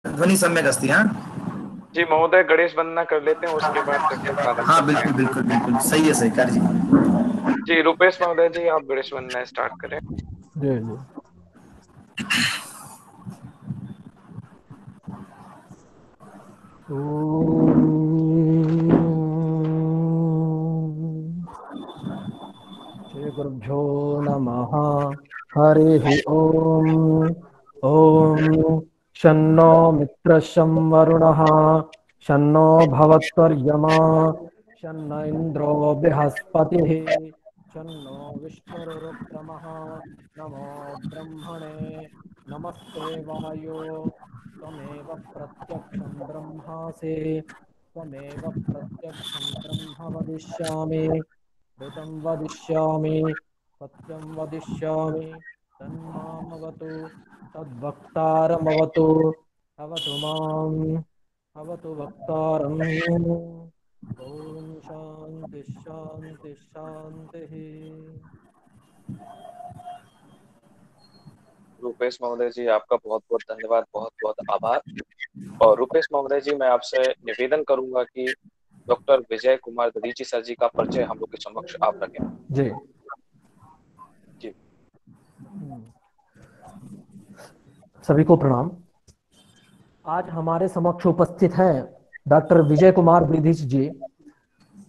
ध्वनि सम्यक् अस्ति। हाँ जी महोदय, गणेश वंदना कर लेते हैं, उसके बाद कक्षा प्रारंभ हाँ, करते बिल्कुल हैं। बिल्कुल बिल्कुल, सही है, सही कर जी। जी रुपेश महोदय जी, आप गणेश वंदना स्टार्ट करें। जी जी। श्री गुरुभ्यो नमः। हरिः ओम्। ॐ शन्नो मित्रशं वरुणः, शन्नो भवत्वर्यमा, शन्न इन्द्रो बृहस्पतिः, शन्नो विष्णुरुक्रमः। नमो ब्रह्मणे नमस्ते वायो, त्वमेव प्रत्यक्षं ब्रह्मासि, त्वमेव प्रत्यक्षं ब्रह्म वदिष्यामि, ऋतं वदिष्यामि, सत्यं वदिष्यामि, तन्मामवतु, तद्वक्तारमवतु, अवतु माम्, अवतु वक्तारम्। ॐ शान्ति शान्ति शान्तिः। रुपेश महोदय जी, आपका बहुत बहुत धन्यवाद, बहुत बहुत आभार। और रुपेश महोदय जी, मैं आपसे निवेदन करूंगा कि डॉक्टर विजय कुमार दधीची सर जी का परिचय हम लोग के समक्ष आप रखें। जी जी। सभी को प्रणाम। आज हमारे समक्ष उपस्थित हैं डॉक्टर विजय कुमार दधीची जी,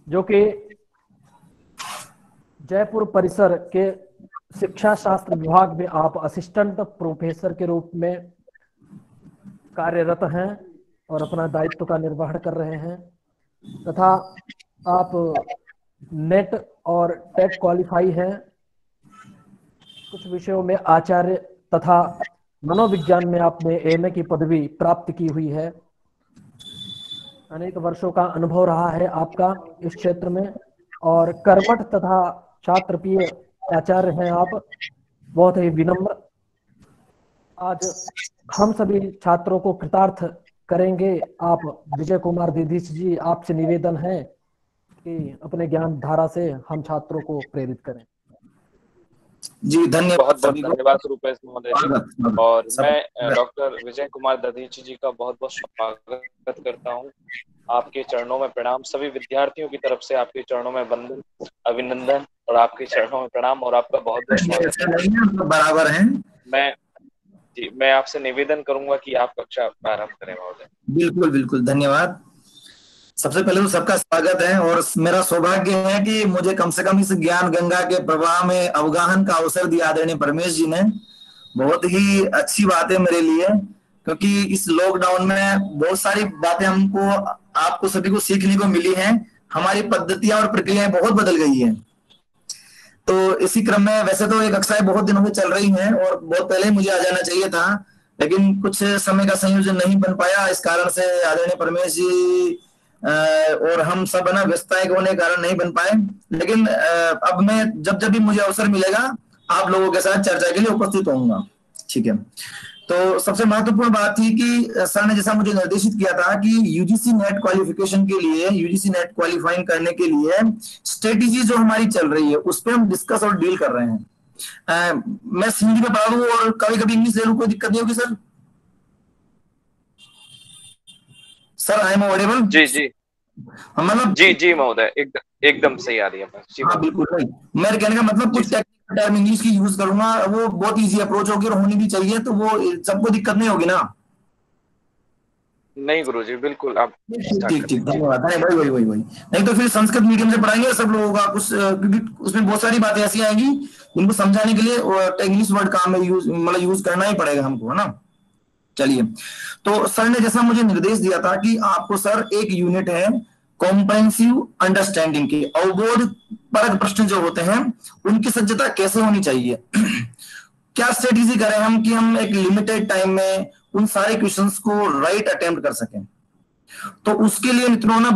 जो कि जयपुर परिसर के शिक्षा शास्त्र विभाग में आप असिस्टेंट प्रोफेसर के रूप में कार्यरत हैं और अपना दायित्व का निर्वहन कर रहे हैं, तथा आप नेट और टेट क्वालिफाई हैं। कुछ विषयों में आचार्य तथा मनोविज्ञान में आपने एमए की पदवी प्राप्त की हुई है। अनेक वर्षों का अनुभव रहा है आपका इस क्षेत्र में, और कर्मठ तथा छात्र प्रिय आचार्य हैं आप, बहुत ही विनम्र। आज हम सभी छात्रों को कृतार्थ करेंगे। आप विजय कुमार दधीची जी, आपसे निवेदन है कि अपने ज्ञान धारा से हम छात्रों को प्रेरित करें। जी धन्यवाद बहुत बहुत सभी को। धन्यवाद रुपेश महोदय जी। स्वागत स्वागत और सब। मैं डॉक्टर विजय कुमार दधीची जी का बहुत बहुत स्वागत करता हूँ। आपके चरणों में प्रणाम, सभी विद्यार्थियों की तरफ से आपके चरणों में वंदन, अभिनंदन और आपके चरणों में प्रणाम, और आपका बहुत बहुत स्वागत ऐसा है। नहीं है, हम लोग बराबर हैं। मैं जी मैं आपसे निवेदन करूंगा कि आप कक्षा प्रारंभ करें महोदय। बिल्कुल बिल्कुल, धन्यवाद। सबसे पहले तो सबका स्वागत है, और मेरा सौभाग्य है कि मुझे कम से कम इस ज्ञान गंगा के प्रवाह में अवगाहन का अवसर दिया आदरणीय परमेश जी ने। बहुत ही अच्छी बात है मेरे लिए, क्योंकि इस लॉकडाउन में बहुत सारी बातें हमको, आपको सभी को सीखने को मिली हैं। हमारी पद्धतियां और प्रक्रियाएं बहुत बदल गई हैं। तो इसी क्रम में वैसे तो ये कक्षाएं बहुत दिनों से चल रही हैं और बहुत पहले ही मुझे आ जाना चाहिए था, लेकिन कुछ समय का संयोजन नहीं बन पाया। इस कारण से आदरणीय परमेश जी और हम सब है ना, व्यस्तता के होने के कारण नहीं बन पाए। लेकिन अब मैं जब जब भी मुझे अवसर मिलेगा, आप लोगों के साथ चर्चा के लिए उपस्थित होऊंगा। ठीक है। तो सबसे महत्वपूर्ण बात थी कि सर ने जैसा मुझे निर्देशित किया था कि यूजीसी नेट क्वालिफिकेशन के लिए, यूजीसी नेट क्वालिफाइंग करने के लिए स्ट्रेटेजी जो हमारी चल रही है उस पर हम डिस्कस और डील कर रहे हैं। मैं हिंदी में पढ़ा दूं और कभी कभी इंग्लिश ले लूं, कोई दिक्कत नहीं होगी sir? Sir I am audible? जी जी मतलब जी जी महोदय, एकदम सही आ रही है बस जी हाँ महोदय। बिल्कुल नहीं, मेरे कहने का मतलब जी कुछ सर। टेक्निकल टर्म इंग्लिश की यूज करूंगा, वो बहुत इजी अप्रोच होगी और होनी भी चाहिए, तो वो सबको दिक्कत नहीं होगी ना? नहीं गुरुजी, बिल्कुल आप ठीक स्टार्ट ठीक कर ठीक, लीजिए। धन्यवाद। अरे वही वही वही वही, नहीं तो फिर संस्कृत मीडियम से पढ़ाएंगे सब लोगों का कुछ, क्योंकि उसमें बहुत सारी बातें ऐसी आएंगी जिनको समझाने के लिए इंग्लिश वर्ड काम में यूज, मतलब यूज करना ही पड़ेगा हमको, है ना? चलिए, तो सर ने जैसा मुझे निर्देश दिया था कि आपको सर एक यूनिट है कॉम्प्रेहेंसिव अंडरस्टैंडिंग के, अवबोध परक प्रश्न जो होते हैं उनकी सज्जता कैसे होनी चाहिए। क्या स्ट्रेटेजी करें हम कि हम एक लिमिटेड टाइम में उन सारे क्वेश्चंस को राइट अटेम्प्ट कर सकें। तो उसके लिए मित्रों ना,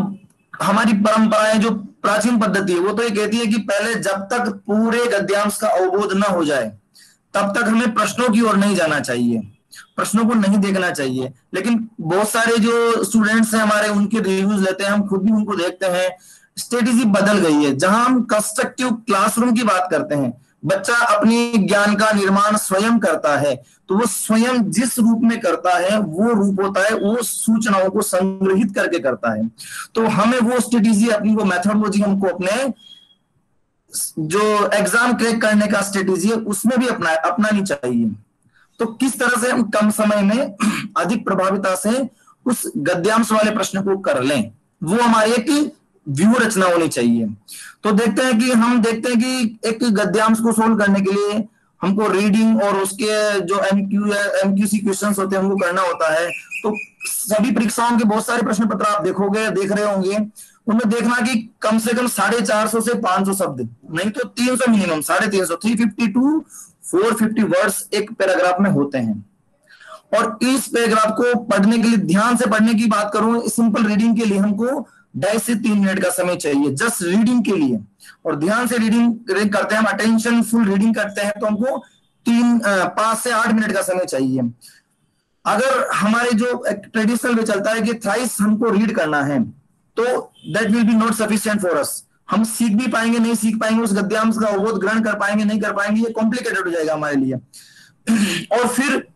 हमारी परंपराएं जो प्राचीन पद्धति है वो तो ये कहती है कि पहले जब तक पूरे गद्यांश का अवबोध ना हो जाए तब तक हमें प्रश्नों की ओर नहीं जाना चाहिए, प्रश्नों को नहीं देखना चाहिए। लेकिन बहुत सारे जो स्टूडेंट्स हैं हमारे, उनके रिव्यूज लेते हैं, हम खुद भी उनको देखते हैं, स्ट्रेटेजी बदल गई है। जहां हम कंस्ट्रक्टिव क्लासरूम की बात करते हैं बच्चा अपनी ज्ञान का निर्माण स्वयं करता है, तो वो स्वयं जिस रूप में करता है वो रूप होता है, वो सूचनाओं को संग्रहित करके करता है। तो हमें वो स्ट्रेटेजी अपनी, वो मेथोडोलॉजी हमको अपने जो एग्जाम क्रैक करने का स्ट्रेटेजी है उसमें भी अपनानी चाहिए। तो किस तरह से हम कम समय में अधिक प्रभाविता से उस गद्यांश वाले प्रश्न को कर लें, वो हमारी एक व्यूह रचना होनी चाहिए। तो देखते हैं कि एक गद्यांश को सोल्व करने के लिए हमको रीडिंग और उसके जो एमक्यूसी क्वेश्चंस होते हैं उनको करना होता है। तो सभी परीक्षाओं के बहुत सारे प्रश्न पत्र आप देख रहे होंगे, उनमें देखना कि कम से कम 450 से 500 शब्द, नहीं तो 300 मिनिमम, 350, 350 to 450 वर्ड्स एक पैराग्राफ में होते हैं। और इस पैराग्राफ को पढ़ने के लिए, ध्यान से पढ़ने की बात करूं, सिंपल रीडिंग के लिए हमको 2.5 से 3 मिनट का समय चाहिए, जस्ट रीडिंग के लिए। और ध्यान से रीडिंग करते हैं हम, अटेंशन फुल रीडिंग करते हैं, तो हमको 5 से 8 मिनट का समय चाहिए। अगर हमारे जो ट्रेडिशनल में चलता है कि थ्राइस हमको रीड करना है, तो that will be not sufficient for us. हम सीख भी पाएंगे, नहीं सीख पाएंगे, उस गद्यांश का अवबोध ग्रहण कर पाएंगे, नहीं कर पाएंगे, ये कॉम्प्लिकेटेड हो जाएगा हमारे लिए। और फिर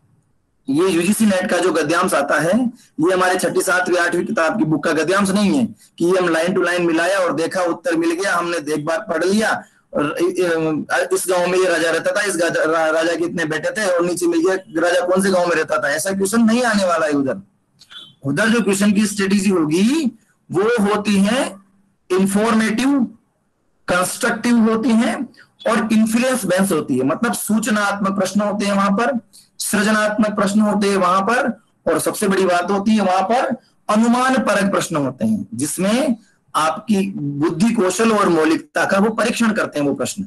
ये यूजीसी नेट का जो गद्यांश आता है, ये हमारे 6ठी 7वीं 8वीं किताब की बुक का गद्यांश नहीं है कि ये हम लाइन टू लाइन मिलाया और देखा उत्तर मिल गया, हमने एक बार पढ़ लिया और इस गांव में ये राजा रहता था, इस राजा के इतने बेटे थे और नीचे मिल गया राजा कौन से गांव में रहता था। ऐसा क्वेश्चन नहीं आने वाला है। उधर जो क्वेश्चन की स्ट्रेटेजी होगी वो होती है इंफॉर्मेटिव, कंस्ट्रक्टिव होती है और इन्फ्लुएंस बेस्ड होती है। मतलब सूचनात्मक प्रश्न होते हैं वहां पर, सृजनात्मक प्रश्न होते हैं वहां पर, और सबसे बड़ी बात होती है वहां पर अनुमान परक प्रश्न होते हैं, जिसमें आपकी बुद्धि कौशल और मौलिकता का वो परीक्षण करते हैं वो प्रश्न।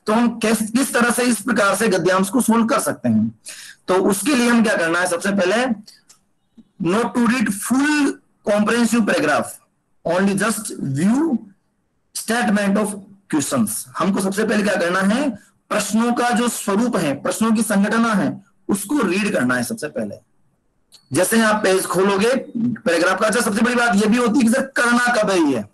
तो हम किस तरह से इस प्रकार से गद्यांश को सोल्व कर सकते हैं, तो उसके लिए हम क्या करना है, सबसे पहले not to read full comprehensive paragraph, only just view statement of questions. हमको सबसे पहले क्या करना है, प्रश्नों का जो स्वरूप है, प्रश्नों की संगठना है, उसको रीड करना है सबसे पहले। जैसे आप पेज खोलोगे पैराग्राफ का, अच्छा सबसे बड़ी बात यह भी होती है कि सर करना कब है, ये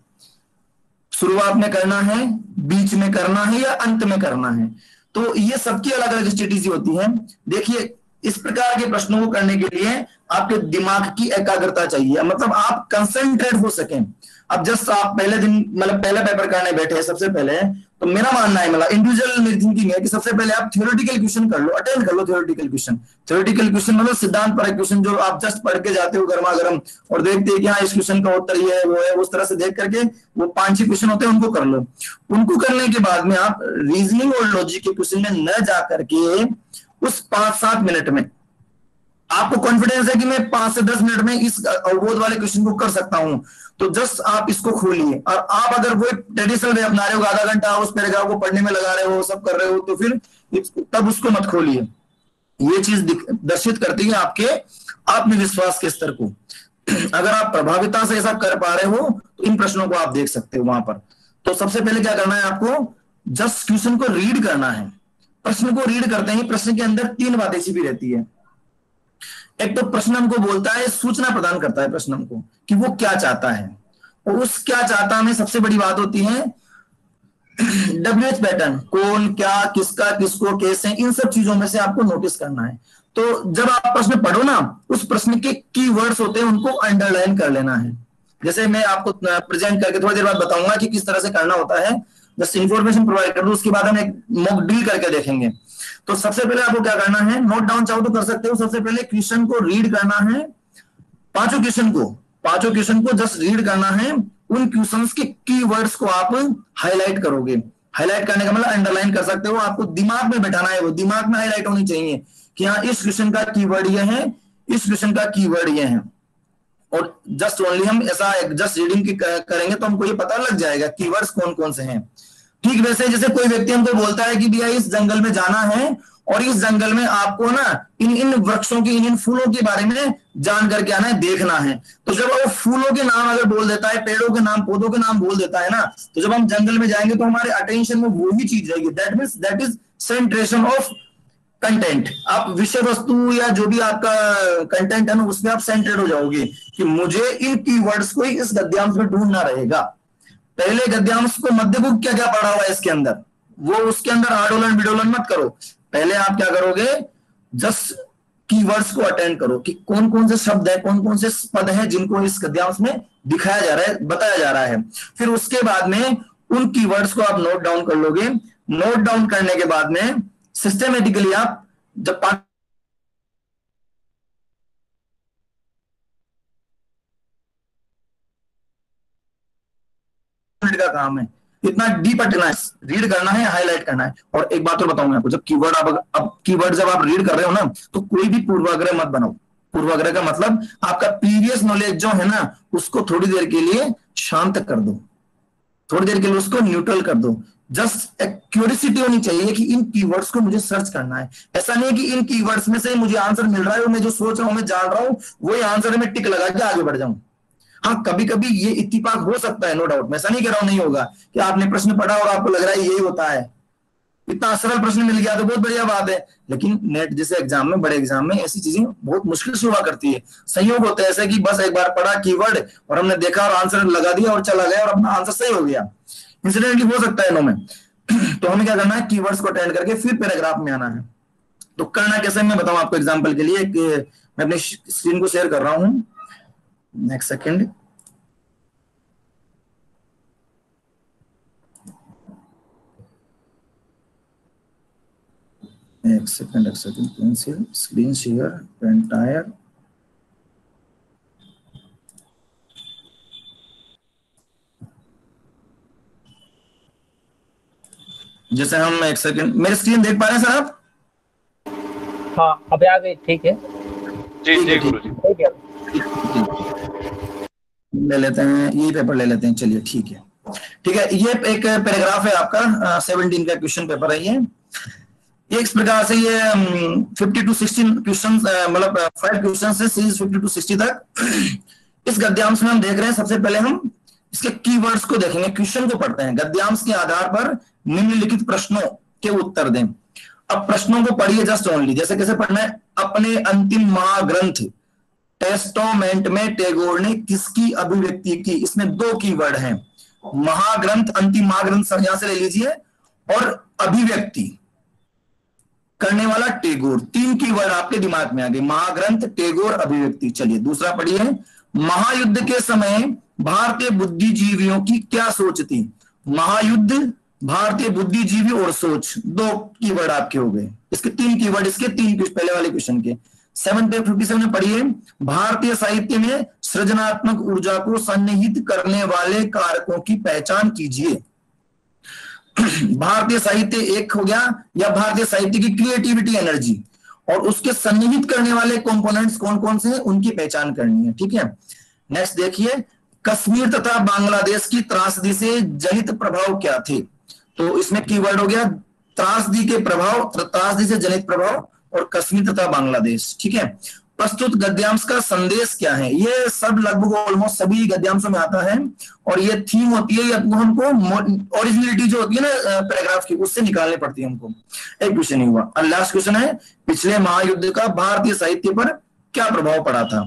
शुरुआत में करना है, बीच में करना है या अंत में करना है। तो ये सबकी अलग अलग स्ट्रेटेजी होती है। देखिए, इस प्रकार के प्रश्नों को करने के लिए आपके दिमाग की एकाग्रता चाहिए, मतलब आप कंसंट्रेट हो सकें। अब जस्ट आप पहले दिन मतलब पहला पेपर करने बैठे हैं सबसे पहले, तो मेरा मानना है, मतलब इंडिविजुअल मेरी थिंकिंग है कि सबसे पहले आप थ्योरेटिकल क्वेश्चन कर लो, अटेंड कर लो थ्योरेटिकल क्वेश्चन मतलब सिद्धांत परक क्वेश्चन, जो आप जस्ट पढ़ के जाते हो गर्मा गर्म और देखते हैं कि हाँ इस क्वेश्चन का उत्तर ये है वो है, उस तरह से देख करके वो 5-6 क्वेश्चन होते हैं उनको कर लो। उनको करने के बाद में आप रीजनिंग और लॉजिक के क्वेश्चन में न जा करके उस 5-7 मिनट में आपको कॉन्फिडेंस है कि मैं 5 से 10 मिनट में इस अवबोध वाले क्वेश्चन को कर सकता हूं, तो जस्ट आप इसको खोलिए। और आप अगर वो ट्रेडिशनल वे अपना रहे हो, आधा घंटा उस पैराग्राफ को पढ़ने में लगा रहे हो, सब कर रहे हो, तो फिर तब उसको मत खोलिए। ये चीज दर्शित करती है आपके आत्मविश्वास के स्तर को। अगर आप प्रभाविता से ऐसा कर पा रहे हो तो इन प्रश्नों को आप देख सकते हो वहां पर। तो सबसे पहले क्या करना है आपको, जस्ट क्वेश्चन को रीड करना है। प्रश्न को रीड करते ही प्रश्न के अंदर 3 बातें छिपी रहती है। एक तो प्रश्न हमको बोलता है, सूचना प्रदान करता है प्रश्न हमको कि वो क्या चाहता है, और उस क्या चाहता में सबसे बड़ी बात होती है WH पैटर्न, कौन, क्या, किसका, किसको, कैसे, इन सब चीजों में से आपको नोटिस करना है। तो जब आप प्रश्न पढ़ो ना, उस प्रश्न के कीवर्ड्स होते हैं उनको अंडरलाइन कर लेना है। जैसे मैं आपको प्रेजेंट करके थोड़ी देर बाद बताऊंगा कि किस तरह से करना होता है, जस्ट इंफॉर्मेशन प्रोवाइड कर दो, उसके बाद हम एक मॉक ड्रिल करके देखेंगे। तो सबसे पहले आपको क्या करना है, नोट डाउन चाहो तो कर सकते हो। सबसे पहले क्वेश्चन को रीड करना है, पांचों क्वेश्चन को जस्ट रीड करना है। उन क्वेश्चंस के कीवर्ड्स को आप हाईलाइट करोगे। हाईलाइट करने का मतलब अंडरलाइन कर सकते हो, आपको दिमाग में बैठाना है, वो दिमाग में हाईलाइट होनी चाहिए कि हाँ इस क्वेश्चन का कीवर्ड ये है, इस क्वेश्चन का कीवर्ड ये है। और जस्ट ओनली हम ऐसा जस्ट रीडिंग करेंगे तो हमको ये पता लग जाएगा कीवर्ड्स कौन कौन से हैं। ठीक वैसे जैसे कोई व्यक्ति हमको बोलता है कि भैया इस जंगल में जाना है और इस जंगल में आपको ना इन वृक्षों की, इन फूलों के बारे में जान करके आना है, देखना है। तो जब वो फूलों के नाम अगर बोल देता है, पेड़ों के नाम, पौधों के नाम बोल देता है ना, तो जब हम जंगल में जाएंगे तो हमारे अटेंशन में वो ही चीज जाएगी। That is सेंट्रेशन of content. आप विषय वस्तु या जो भी आपका कंटेंट है ना, उसमें आप सेंट्रेट हो जाओगे कि मुझे इन कीवर्ड्स को इस गद्यांश में ढूंढना रहेगा। पहले गद्यांश को, मध्य को क्या क्या पढ़ा हुआ है इसके अंदर, वो उसके अंदर आडोलन बिडोलन मत करो। पहले आप क्या करोगे, जस्ट कीवर्ड्स को अटेंड करो कि कौन कौन से शब्द है, कौन कौन से पद है जिनको इस गद्यांश में दिखाया जा रहा है, बताया जा रहा है। फिर उसके बाद में उन कीवर्ड्स को आप नोट डाउन कर लोगे। नोट डाउन करने के बाद में सिस्टमेटिकली आप जब का काम है, इतना डीप हटना है, रीड करना है, हाईलाइट करना है। और एक बात और बताऊंगा आपको, जब कीवर्ड अब कीवर्ड जब आप रीड कर रहे हो ना, तो कोई भी पूर्वाग्रह मत बनाओ। पूर्वाग्रह का मतलब आपका प्रीवियस नॉलेज जो है ना, उसको थोड़ी देर के लिए शांत कर दो, थोड़ी देर के लिए उसको न्यूट्रल कर दो। जस्ट एक क्यूरियोसिटी होनी चाहिए कि इन कीवर्ड्स को मुझे सर्च करना है। ऐसा नहीं है कि इन कीवर्ड्स में से मुझे आंसर मिल रहा है और मैं जो सोच रहा हूं, मैं जान रहा हूं, वही आंसर है, मैं टिक लगा के आगे बढ़ जाऊं। हाँ, कभी कभी ये इत्तेफाक हो सकता है, नो डाउट, मैं ऐसा नहीं कह रहा हूं नहीं होगा, कि आपने प्रश्न पढ़ा और आपको लग रहा है यही होता है, इतना सरल प्रश्न मिल गया तो बहुत बढ़िया बात है। लेकिन नेट जैसे एग्जाम में, बड़े एग्जाम में ऐसी चीजें बहुत मुश्किल से हुआ करती है। संयोग होते हैं ऐसे कि बस एक बार पढ़ा कीवर्ड और हमने देखा और आंसर लगा दिया और चला गया और अपना आंसर सही हो गया। इंसिडेंटली हो सकता है नो में। तो हमें क्या करना है, कीवर्ड्स को अटेंड करके फिर पैराग्राफ में आना है। तो करना कैसे, मैं बताऊं आपको एग्जाम्पल के लिए। मैं अपनी स्क्रीन को शेयर कर रहा हूं, नेक्स्ट सेकेंड। एक second pencil screen share entire. जैसे हम एक सेकंड, मेरी स्क्रीन देख पा रहे हैं सर आप? हाँ, अभी आ गई, ठीक है। जी जी गुरुजी, ठीक है, ले लेते हैं, यही पेपर ले लेते हैं, चलिए ठीक है। ठीक है, ये एक पैराग्राफ है आपका, 17 का क्वेश्चन पेपर है ये। इस प्रकार से ये 50 to 16 क्वेश्चन, मतलब 5 क्वेश्चन से सीरीज 50 to 60 तक इस गद्यांश में हम देख रहे हैं। सबसे पहले हम इसके कीवर्ड्स को देखेंगे, क्वेश्चन को पढ़ते हैं। गद्यांश के आधार पर निम्नलिखित प्रश्नों के उत्तर दें। अब प्रश्नों को पढ़िए जस्ट ओनली। जैसे कैसे पढ़ना है, अपने अंतिम महाग्रंथ टेस्टामेंट में टैगोर ने किसकी अभिव्यक्ति की। इसमें 2 कीवर्ड हैं, महाग्रंथ, अंतिम महाग्रंथ यहां से ले लीजिए, और अभिव्यक्ति करने वाला टैगोर। 3 कीवर्ड आपके दिमाग में आ गए, महाग्रंथ, टैगोर, अभिव्यक्ति। चलिए दूसरा पढ़िए, महायुद्ध के समय भारतीय बुद्धिजीवियों की क्या सोच थी। महायुद्ध, भारतीय बुद्धिजीवी और सोच, 2 कीवर्ड आपके हो गए। इसके 3 कीवर्ड, इसके 3 पहले वाले क्वेश्चन के। 7 पे 57 में पढ़िए, भारतीय साहित्य में सृजनात्मक ऊर्जा को सन्निहित करने वाले कारकों की पहचान कीजिए। भारतीय साहित्य एक हो गया, या भारतीय साहित्य की क्रिएटिविटी एनर्जी, और उसके सन्निहित करने वाले कंपोनेंट्स कौन कौन से हैं, उनकी पहचान करनी है। ठीक है, नेक्स्ट देखिए, कश्मीर तथा बांग्लादेश की त्रासदी से जनित प्रभाव क्या थे। तो इसमें कीवर्ड हो गया त्रासदी के प्रभाव, त्रासदी से जनित प्रभाव, और कश्मीर तथा बांग्लादेश। ठीक है, प्रस्तुत गद्यांश का संदेश क्या है। ये सब लगभग ऑलमोस्ट सभी गद्यांशों में आता है, और ये थीम होती है, हमको ओरिजिनलिटी जो होती है ना पैराग्राफ की, उससे निकालनी पड़ती है हमको। एक क्वेश्चन ही हुआ। लास्ट क्वेश्चन है, पिछले महायुद्ध का भारतीय साहित्य पर क्या प्रभाव पड़ा था।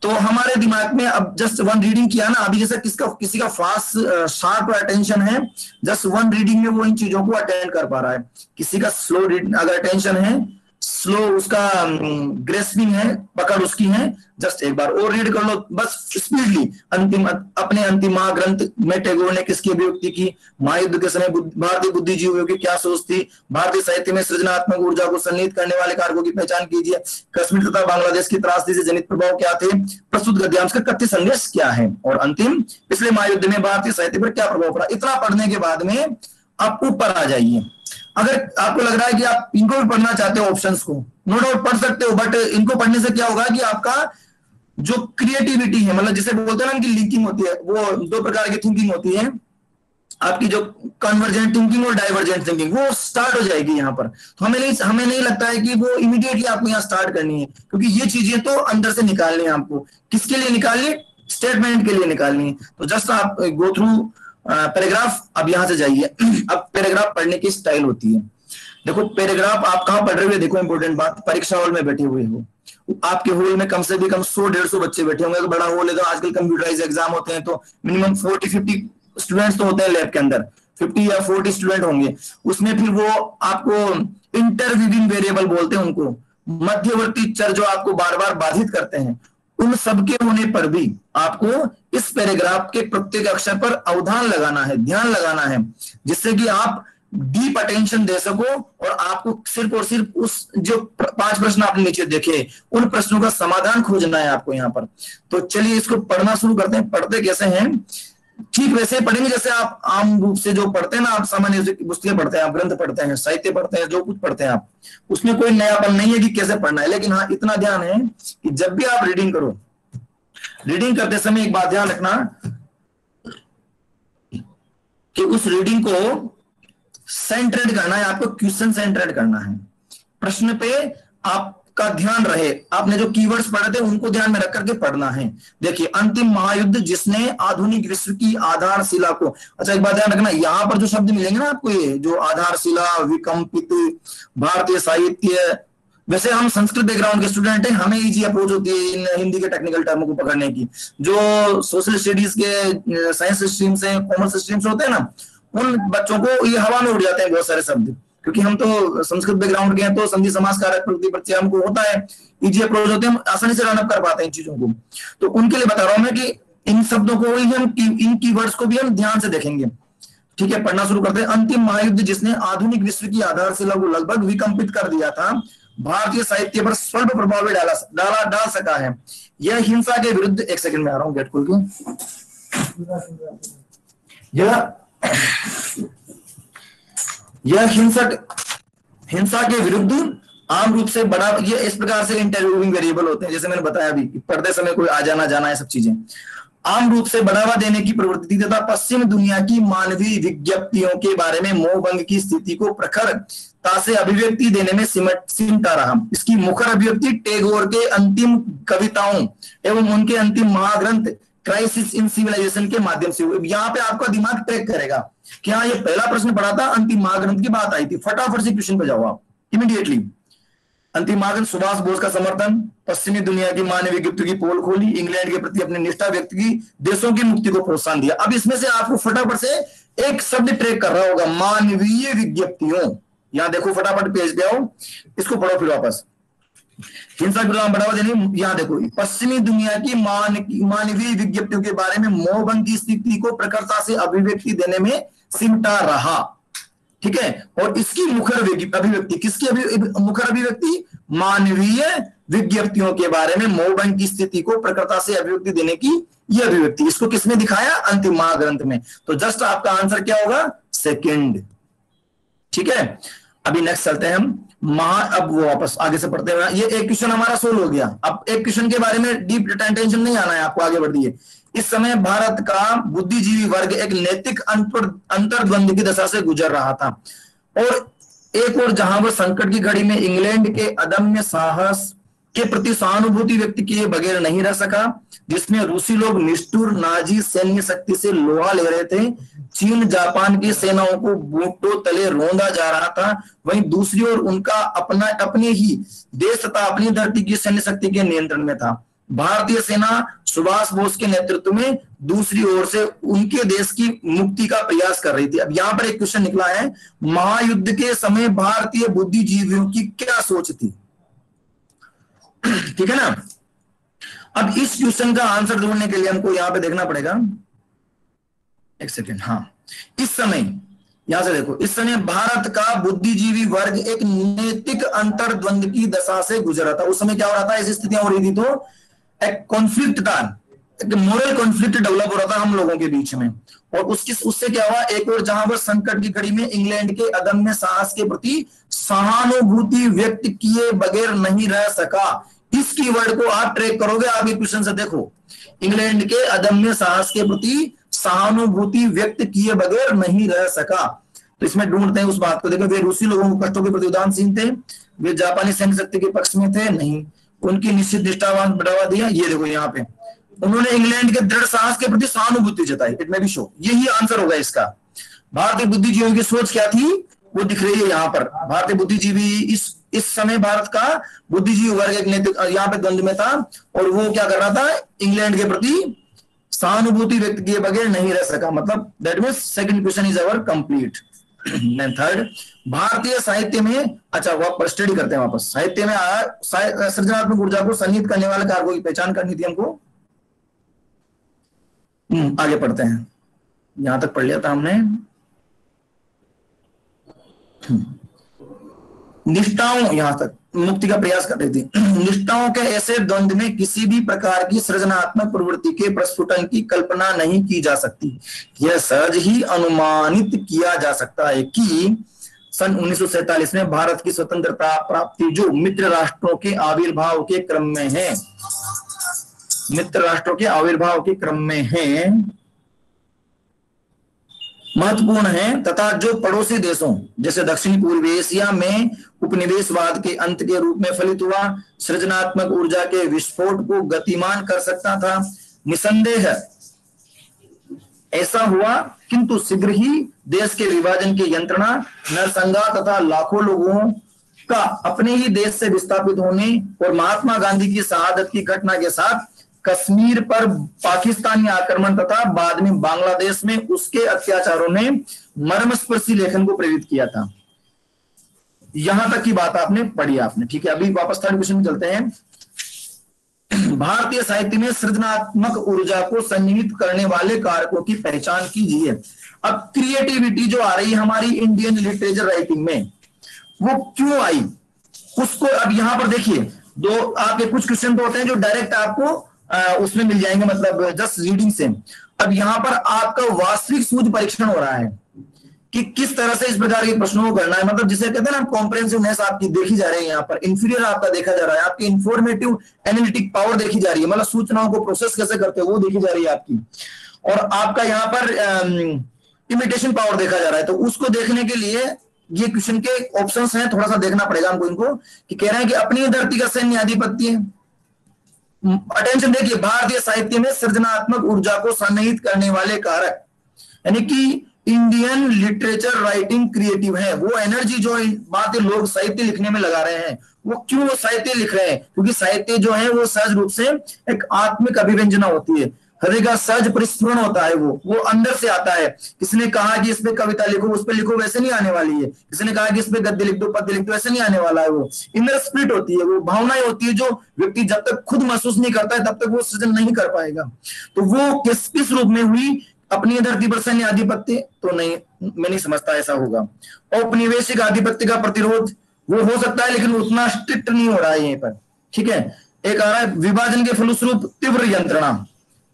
तो हमारे दिमाग में अब जस्ट 1 रीडिंग किया ना, अभी जैसे किसी का फास्ट शार्प अटेंशन है, जस्ट 1 रीडिंग में वो इन चीजों को अटेंड कर पा रहा है। किसी का स्लो अगर अटेंशन है, स्लो उसका ग्रेस्पिंग है, पकड़ उसकी है, जस्ट एक बार और रीड कर लो बस स्पीडली। अपने अंतिम महाग्रंथ में टैगोर ने किसकी अभिव्यक्ति की, महायुद्ध के समय भारतीय बुद्धिजीवियों की क्या सोच थी, भारतीय साहित्य में सृजनात्मक ऊर्जा को सन्निहित करने वाले कारकों की पहचान कीजिए, कश्मीर तथा बांग्लादेश की त्रासदी से जनित प्रभाव क्या थे, प्रस्तुत गद्यांश का कथ्य संदेश क्या है, और अंतिम, पिछले महायुद्ध में भारतीय साहित्य पर क्या प्रभाव पड़ा। इतना पढ़ने के बाद में आप ऊपर आ जाइए। अगर आपको लग रहा है कि आप इनको भी पढ़ना चाहते हो, ऑप्शंस को नो डाउट पढ़ सकते हो, बट इनको पढ़ने से क्या होगा कि आपका जो क्रिएटिविटी है, मतलब जिसे बोलते हैं ना कि लिंकिंग होती है, वो 2 प्रकार की थिंकिंग होती है आपकी, जो कन्वर्जेंट थिंकिंग और डाइवर्जेंट थिंकिंग, वो स्टार्ट हो जाएगी यहाँ पर। तो हमें नहीं लगता है कि वो इमीडिएटली आपको यहाँ स्टार्ट करनी है, क्योंकि ये चीजें तो अंदर से निकालनी है आपको। किसके लिए निकालनी है, स्टेटमेंट के लिए निकालनी है। तो जस्ट आप गो थ्रू पैराग्राफ। अब यहां से जाइए, अब पैराग्राफ पढ़ने की स्टाइल होती है। देखो पैराग्राफ आप कहां पढ़ रहे हुए, देखो इंपॉर्टेंट बात, परीक्षा हॉल में बैठे हुए हो, आपके हॉल में कम से भी कम 100-150 बच्चे बैठे होंगे। तो बड़ा हॉल है, तो आजकल कंप्यूटराइज एग्जाम होते हैं, तो मिनिमम 40-50 स्टूडेंट्स तो होते हैं लैब के अंदर। 50 या 40 स्टूडेंट होंगे, उसमें फिर वो आपको इंटरवीविंग वेरिएबल बोलते हैं उनको, मध्यवर्ती चर जो आपको बार बार बाधित करते हैं, उन सबके होने पर भी आपको इस पैराग्राफ के प्रत्येक अक्षर पर अवधान लगाना है, ध्यान लगाना है, जिससे कि आप डीप अटेंशन दे सको और आपको सिर्फ और सिर्फ उस जो 5 प्रश्न आपने नीचे देखे उन प्रश्नों का समाधान खोजना है आपको यहाँ पर। तो चलिए इसको पढ़ना शुरू करते हैं। पढ़ते कैसे हैं? ठीक वैसे पढ़ेंगे जैसे आप आम रूप से जो पढ़ते हैं ना, आप सामान्य पुस्तकें पढ़ते हैं, आप ग्रंथ पढ़ते हैं, साहित्य पढ़ते हैं, जो कुछ पढ़ते हैं आप, उसमें कोई नयापन नहीं है कि कैसे पढ़ना है। लेकिन हाँ, इतना ध्यान है कि जब भी आप रीडिंग करो, रीडिंग करते समय एक बात ध्यान रखना कि उस रीडिंग को सेंटर्ड करना है, आपको क्वेश्चन सेंटर्ड करना है, प्रश्न पे आपका ध्यान रहे, आपने जो कीवर्ड्स पढ़े थे उनको ध्यान में रख करके पढ़ना है। देखिए, अंतिम महायुद्ध जिसने आधुनिक विश्व की आधारशिला को, अच्छा एक बात ध्यान रखना, यहाँ पर जो शब्द मिलेंगे ना आपको, ये जो आधारशिला, विकंपित, भारतीय साहित्य, वैसे हम संस्कृत बैकग्राउंड के स्टूडेंट हैं, हमें इजी अप्रोच होती है इन हिंदी के टेक्निकल टर्मों को पकड़ने की। जो सोशल स्टडीज के साइंस स्ट्रीम से, कॉमर्स स्ट्रीम से होते हैं ना, उन बच्चों को ये हवा में उड़ जाते हैं बहुत सारे शब्द, क्योंकि हम तो संस्कृत बैकग्राउंड के हैं, तो संधि समास कारक प्रकृति प्रत्यय हमको होता है, इजी अप्रोच होते हैं, हम आसानी से रन अप कर पाते हैं इन चीजों को। तो उनके लिए बता रहा हूं मैं कि इन शब्दों को ही हम, इन कीवर्ड्स को भी हम ध्यान से देखेंगे। ठीक है, पढ़ना शुरू करते हैं। अंतिम महायुद्ध जिसने आधुनिक विश्व की आधारशिला को लगभग विकंपित कर दिया था, भारतीय साहित्य पर स्वल्प प्रभाव डाल सका है। यह हिंसा के विरुद्ध, एक सेकंड में आ रहा हूं गेट खोल के, यह हिंसा के विरुद्ध आम रूप से बड़ा, ये इस प्रकार से इंटरव्यूइंग वेरिएबल होते हैं, जैसे मैंने बताया अभी, पढ़ते समय कोई आ जाना जाना है, सब चीजें आम रूप से बढ़ावा देने की प्रवृत्ति तथा पश्चिम दुनिया की मानवीय विज्ञप्तियों के बारे में मोहभंग की स्थिति को प्रखरता से अभिव्यक्ति देने में सिमटा रहा। इसकी मुखर अभिव्यक्ति टैगोर के अंतिम कविताओं एवं उनके अंतिम महाग्रंथ क्राइसिस इन सिविलाइजेशन के माध्यम से हुई। यहाँ पे आपका दिमाग ट्रैक करेगा कि हाँ, ये पहला प्रश्न पढ़ा था, अंतिम महाग्रंथ की बात आई थी, फटाफट से क्वेश्चन पे जाओ आप इमीडिएटली। अंतिम महाग्रंथ, सुभाष बोस का समर्थन, पश्चिमी दुनिया की मानवीय विज्ञप्ति की पोल खोली, इंग्लैंड के प्रति अपनी निष्ठा व्यक्त की, देशों की मुक्ति को प्रोत्साहन दिया। अब इसमें से आपको फटाफट से एक शब्द ट्रैक कर रहा होगा, मानवीय विज्ञप्तियों। यहाँ देखो, फटाफट पेज पे आओ, इसको पढ़ो फिर वापस। हिंसा के विरुद्ध बढ़ावा देने, यहाँ देखो, पश्चिमी दुनिया की मानवीय विज्ञप्तियों के बारे में मोहभंग की स्थिति को प्रखरता से अभिव्यक्ति देने में सिमटा रहा। ठीक है, और इसकी मुखर अभिव्यक्ति, किसकी मुखर अभिव्यक्ति? मानवीय विज्ञप्तियों के बारे में मोहभंग की स्थिति को प्रखरता से अभिव्यक्ति देने की यह अभिव्यक्ति, इसको किसने दिखाया? अंतिम महाग्रंथ में। तो जस्ट आपका आंसर क्या होगा? सेकंड। ठीक है, अभी नेक्स्ट चलते हैं हम अब वो वापस आगे से पढ़ते हैं। ये एक क्वेश्चन हमारा सोल्व हो गया। अब एक क्वेश्चन के बारे में डीप टेंशन नहीं आना है आपको, आगे बढ़िए। इस समय भारत का बुद्धिजीवी वर्ग एक नैतिक अंतर्द्वंद की दशा से गुजर रहा था, और एक और जहां वह संकट की घड़ी में इंग्लैंड के अदम्य साहस के प्रति सहानुभूति व्यक्त किए बगैर नहीं रह सका, जिसमें रूसी लोग निष्ठुर नाजी सैन्य शक्ति से लोहा ले रहे थे, चीन जापान की सेनाओं को बूटों तले रौंदा जा रहा था, वहीं दूसरी ओर उनका अपने ही देश तथा अपनी धरती की सैन्य शक्ति के नियंत्रण में था। भारतीय सेना सुभाष बोस के नेतृत्व में दूसरी ओर से उनके देश की मुक्ति का प्रयास कर रही थी। अब यहाँ पर एक क्वेश्चन निकला है, महायुद्ध के समय भारतीय बुद्धिजीवियों की क्या सोच थी? ठीक है ना। अब इस क्वेश्चन का आंसर ढूंढने के लिए हमको यहां पे देखना पड़ेगा, एक सेकेंड। हाँ, इस समय यहां से देखो, इस समय भारत का बुद्धिजीवी वर्ग एक नैतिक अंतर्द्वंद की दशा से गुजर रहा था। उस समय क्या हो रहा था? ऐसी स्थितियां हो रही थी, तो एक कॉन्फ्लिक्ट था, एक मोरल कॉन्फ्लिक्ट डेवलप हो रहा था हम लोगों के बीच में। और उससे क्या हुआ? एक और जहां पर संकट की घड़ी में इंग्लैंड के अदम्य साहस के प्रति सहानुभूति व्यक्त किए बगैर नहीं रह सका। इस कीवर्ड को आप ट्रैक करोगे, आप ये क्वेश्चन से देखो, इंग्लैंड के अदम्य साहस के प्रति सहानुभूति व्यक्त किए बगैर नहीं रह सका। तो इसमें ढूंढते हैं उस बात को। देखो, वे रूसी लोगों को कष्टों के प्रति उदासीन थे, वे जापानी सैन्य शक्ति के पक्ष में थे नहीं, उनकी निश्चित निष्ठावान बढ़ावा दिया। ये देखो, यहाँ पे उन्होंने इंग्लैंड के दृढ़ साहस के प्रति सहानुभूति जताई। इट मे बी शो, यही आंसर होगा इसका। भारतीय बुद्धिजीवियों की सोच क्या थी वो दिख रही है यहाँ पर। भारतीय बुद्धिजीवी इस समय भारत का बुद्धिजीवी वर्ग एक नैतिक यहाँ पे द्वंद में था, और वो क्या कर रहा था? इंग्लैंड के प्रति सहानुभूति व्यक्त किए बगैर नहीं रह सका, मतलब that means second question is our complete. Third, भारतीय साहित्य में, अच्छा वापस स्टडी करते हैं वापस, साहित्य में सृजनात्मक ऊर्जा को सन्निहित करने वाले कारकों की पहचान करनी थी हमको। आगे पढ़ते हैं, यहां तक पढ़ लिया था हमने। निष्ठाओं, यहां तक मुक्ति का प्रयास कर रही थी। निष्ठाओं के ऐसे द्वंद में किसी भी प्रकार की सृजनात्मक प्रवृत्ति के प्रस्फुटन की कल्पना नहीं की जा सकती। यह सहज ही अनुमानित किया जा सकता है कि सन 1947 में भारत की स्वतंत्रता प्राप्ति जो मित्र राष्ट्रों के आविर्भाव के क्रम में है, मित्र राष्ट्रों के आविर्भाव के क्रम में है, महत्वपूर्ण है, तथा जो पड़ोसी देशों जैसे दक्षिणी पूर्वी एशिया में उपनिवेशवाद के अंत के रूप में फलित हुआ, सृजनात्मक ऊर्जा के विस्फोट को गतिमान कर सकता था। निसंदेह ऐसा हुआ, किंतु शीघ्र ही देश के विभाजन की यंत्रणा, नरसंहार तथा लाखों लोगों का अपने ही देश से विस्थापित होने और महात्मा गांधी की शहादत की घटना के साथ कश्मीर पर पाकिस्तानी आक्रमण तथा बाद में बांग्लादेश में उसके अत्याचारों ने मर्मस्पर्शी लेखन को प्रेरित किया था। यहां तक की बात आपने पढ़ी आपने, ठीक है। अभी वापस थर्ड क्वेश्चन में चलते हैं। भारतीय साहित्य में सृजनात्मक ऊर्जा को सन्निहित करने वाले कारकों की पहचान कीजिए। अब क्रिएटिविटी जो आ रही है हमारी इंडियन लिटरेचर राइटिंग में, वो क्यों आई उसको अब यहां पर देखिए। दो आपके कुछ क्वेश्चन तो होते हैं जो डायरेक्ट आपको उसमें मिल जाएंगे, मतलब जस्ट रीडिंग से। अब यहाँ पर आपका वास्तविक सूझ परीक्षण हो रहा है कि किस तरह से इस प्रकार के प्रश्नों को करना है, मतलब जिसे कहते हैं ना कॉम्प्रिहेंसिवनेस आपकी देखी जा रही है, यहाँ पर इंफीरियर आपका देखा जा रहा है, आपकी इंफॉर्मेटिव एनालिटिक पावर देखी जा रही है, मतलब सूचनाओं को प्रोसेस कैसे करते हैं वो देखी जा रही है आपकी, और आपका यहाँ पर इमिटेशन पावर देखा जा रहा है। तो उसको देखने के लिए ये क्वेश्चन के ऑप्शंस हैं, थोड़ा सा देखना पड़ेगा हमको इनको, कि कह रहे हैं कि अपनी धरती का सैन्य आधिपत्य है। अटेंशन देखिए, भारतीय साहित्य में सृजनात्मक ऊर्जा को सन्निहित करने वाले कारक, यानी कि इंडियन लिटरेचर राइटिंग क्रिएटिव है। वो एनर्जी जो बात लोग साहित्य लिखने में लगा रहे हैं, वो क्यों वो साहित्य लिख रहे हैं? क्योंकि साहित्य जो है वो सहज रूप से एक आत्मिक अभिव्यंजना होती है, हृदय का सहज परिस्फुरण होता है, वो अंदर से आता है। किसी ने कहा कि इस पे कविता लिखो, उस पे लिखो, वैसे नहीं आने वाली है। किसी ने कहा कि इस पे गद्य लिख दो, पद्य लिख दो, वैसे नहीं आने वाला है। वो इनर स्पिरिट होती है, वो भावनाएं होती है जो व्यक्ति जब तक खुद महसूस नहीं करता है तब तक वो सृजन नहीं कर पाएगा। तो वो किस रूप में हुई? अपनी धरती पर सैन्य आधिपत्य तो नहीं, मैं नहीं समझता ऐसा होगा। औपनिवेशिक आधिपत्य का प्रतिरोध वो हो सकता है, लेकिन उतना स्ट्रिक्ट नहीं हो रहा है यहीं पर, ठीक है। एक आ रहा है विभाजन के फलस्वरूप तीव्र यंत्रणा,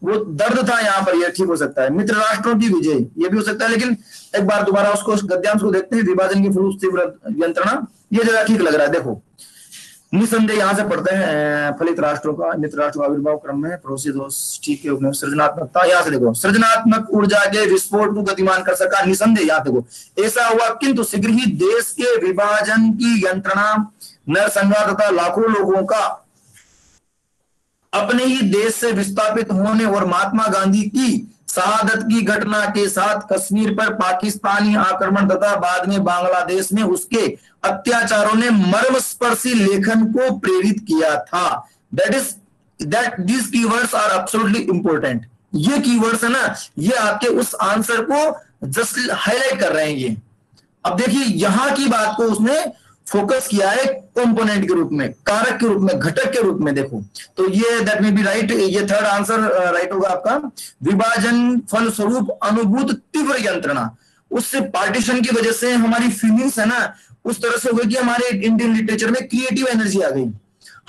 वो दर्द था यहाँ पर, यह ठीक हो सकता है। मित्र राष्ट्रों की विजय, ये भी हो सकता है, लेकिन एक बार दोबारा उसको गद्यांश को देखते हैं। विभाजन के फलस्वरूप तीव्र यंत्रणा, ये जगह ठीक लग रहा है। देखो निसंदेह यहां से पढ़ते हैं, फलित राष्ट्रों का मित्र राष्ट्रों का आविर्भाव क्रम में पड़ोसी दोष, ठीक है। सृजनात्मकता, यहाँ से देखो, सृजनात्मक ऊर्जा के विस्फोट को गतिमान कर सका, निसंदेह। यहाँ देखो ऐसा हुआ, किंतु शीघ्र ही देश के विभाजन की यंत्रणा, नरसंहार तथा लाखों लोगों का अपने ही देश से विस्थापित होने और महात्मा गांधी की शहादत की घटना के साथ कश्मीर पर पाकिस्तानी आक्रमण तथा बाद में बांग्लादेश में उसके अत्याचारों ने मर्मस्पर्शी लेखन को प्रेरित किया था। That these keywords are absolutely important. ये कीवर्ड्स है ना, ये आपके उस आंसर को जस्ट हाईलाइट कर रहे हैं ये। अब देखिए यहां की बात को उसने फोकस किया है कंपोनेंट के रूप में, कारक के रूप में, घटक के रूप में। देखो तो ये दैट मे बी राइट, ये थर्ड आंसर राइट होगा आपका। विभाजन फलस्वरूप अनुभूत तीव्र यंत्रणा, उससे पार्टीशन की वजह से हमारी फीलिंग्स है ना उस तरह से हो गई कि हमारे इंडियन लिटरेचर में क्रिएटिव एनर्जी आ गई।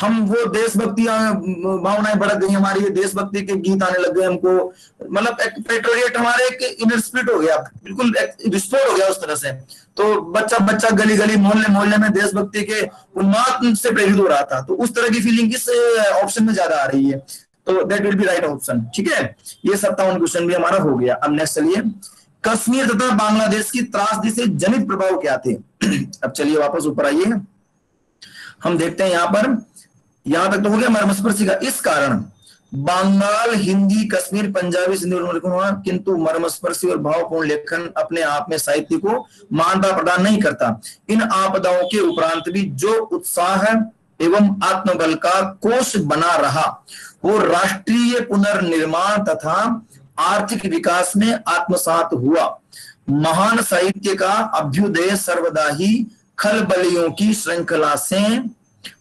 हम वो देशभक्ति भावनाएं बढ़ गई हमारी, देशभक्ति के गीत आने लग गए हमको, मतलब एक पेट्रियट हमारे एक इनर स्पिरिट हो गया, बिल्कुल विस्फोट हो गया उस तरह से। तो बच्चा गली गली मोहल्ले में देशभक्ति के उन्माद से प्रेरित हो रहा था। तो उस तरह की फीलिंग इस ऑप्शन में ज्यादा आ रही है, तो that will be right option, ठीक है। ये 57 क्वेश्चन भी हमारा हो गया। अब नेक्स्ट चलिए, कश्मीर तथा बांग्लादेश की त्रासदी से जनित प्रभाव क्या थे? अब चलिए वापस ऊपर आइए, हम देखते हैं यहाँ पर, यहां तक तो हो गया मर्मस्पर्शी का। इस कारण बंगाल, हिंदी, कश्मीर, पंजाबी, सिंधी हुआ, किंतु मर्मस्पर्शी और भावपूर्ण लेखन अपने आप में साहित्य को मान्यता प्रदान नहीं करता। इन आपदाओं के उपरांत भी जो उत्साह एवं आत्मबल का कोष बना रहा, वो राष्ट्रीय पुनर्निर्माण तथा आर्थिक विकास में आत्मसात हुआ। महान साहित्य का अभ्युदय सर्वदा ही खलबलियों की श्रृंखला से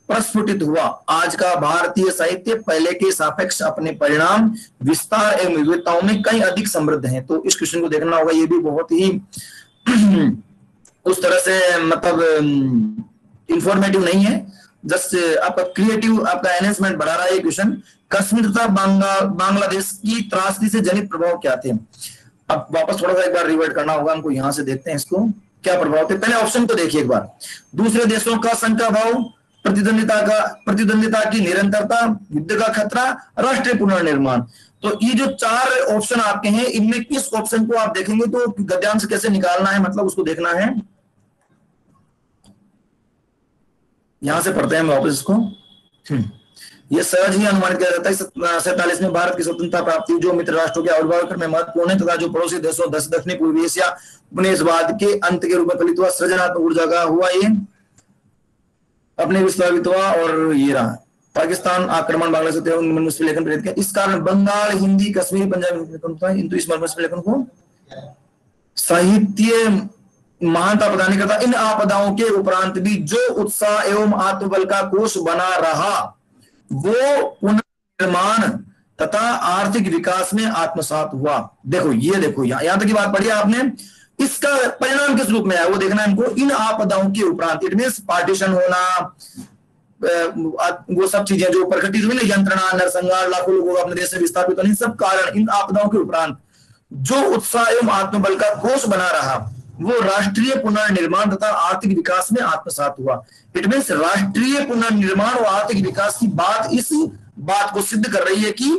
प्रस्फुटित हुआ। आज का भारतीय साहित्य पहले के सापेक्ष अपने परिणाम, विस्तार एवं विविधताओं में कई अधिक समृद्ध है। तो इस क्वेश्चन को देखना होगा, ये भी बहुत ही उस तरह से मतलब इंफॉर्मेटिव नहीं है, जस्ट आपका क्रिएटिव, आपका एनहेंसमेंट बढ़ा रहा है ये क्वेश्चन। कश्मीर तथा बांग्लादेश की त्रासदी से जनित प्रभाव क्या थे? अब वापस थोड़ा सा एक बार रिवर्ट करना होगा हमको, यहां से देखते हैं इसको क्या प्रभाव थे। पहले ऑप्शन को देखिए एक बार। दूसरे देशों का शंका भाव, प्रतिद्वंदिता की निरंतरता, युद्ध का खतरा, राष्ट्रीय पुनर्निर्माण। तो ये जो चार ऑप्शन आपके हैं, इनमें किस ऑप्शन को आप देखेंगे तो गद्यांश कैसे निकालना है, मतलब उसको देखना है। यहां से पढ़ते हैं मैं वापस इसको। ये सहज ही अनुमानित किया जाता है 47 में भारत की स्वतंत्रता प्राप्ति जो मित्र राष्ट्रों के आविर्भाव में महत्वपूर्ण है तथा जो पड़ोसी देशों दक्षिणी पूर्वी एशिया उपनिवेशवाद के अंत के रूप में फलित हुआ, सृजनात्मक ऊर्जा का हुआ, ये अपने विस्तारित हुआ। और ये रहा पाकिस्तान आक्रमण बांग्लादेश लेखन प्रेरित किया। इस कारण बंगाल, हिंदी, कश्मीरी, पंजाबी, किंतु इस लेखन को साहित्य महानता प्रदान नहीं करता। इन आपदाओं के उपरांत भी जो उत्साह एवं आत्मबल का कोष बना रहा वो पुनर्निर्माण तथा आर्थिक विकास में आत्मसात हुआ। देखो ये देखो यहां तक की बात पढ़ी आपने, इसका परिणाम किस रूप में आया वो देखना है हमको। इन आपदाओं के उपरांत, इट मींस पार्टीशन होना, वो सब चीजें जो प्रकटित हुई ना, यंत्रणा, नरसंहार, लाखों लोगों को अपने देश से विस्थापित होने, सब कारण इन आपदाओं के उपरांत जो उत्साह एवं आत्मबल का कोष बना रहा वो राष्ट्रीय पुनर्निर्माण तथा आर्थिक विकास में आत्मसात हुआ। इट मींस राष्ट्रीय पुनर्निर्माण और आर्थिक विकास की बात इस बात को सिद्ध कर रही है कि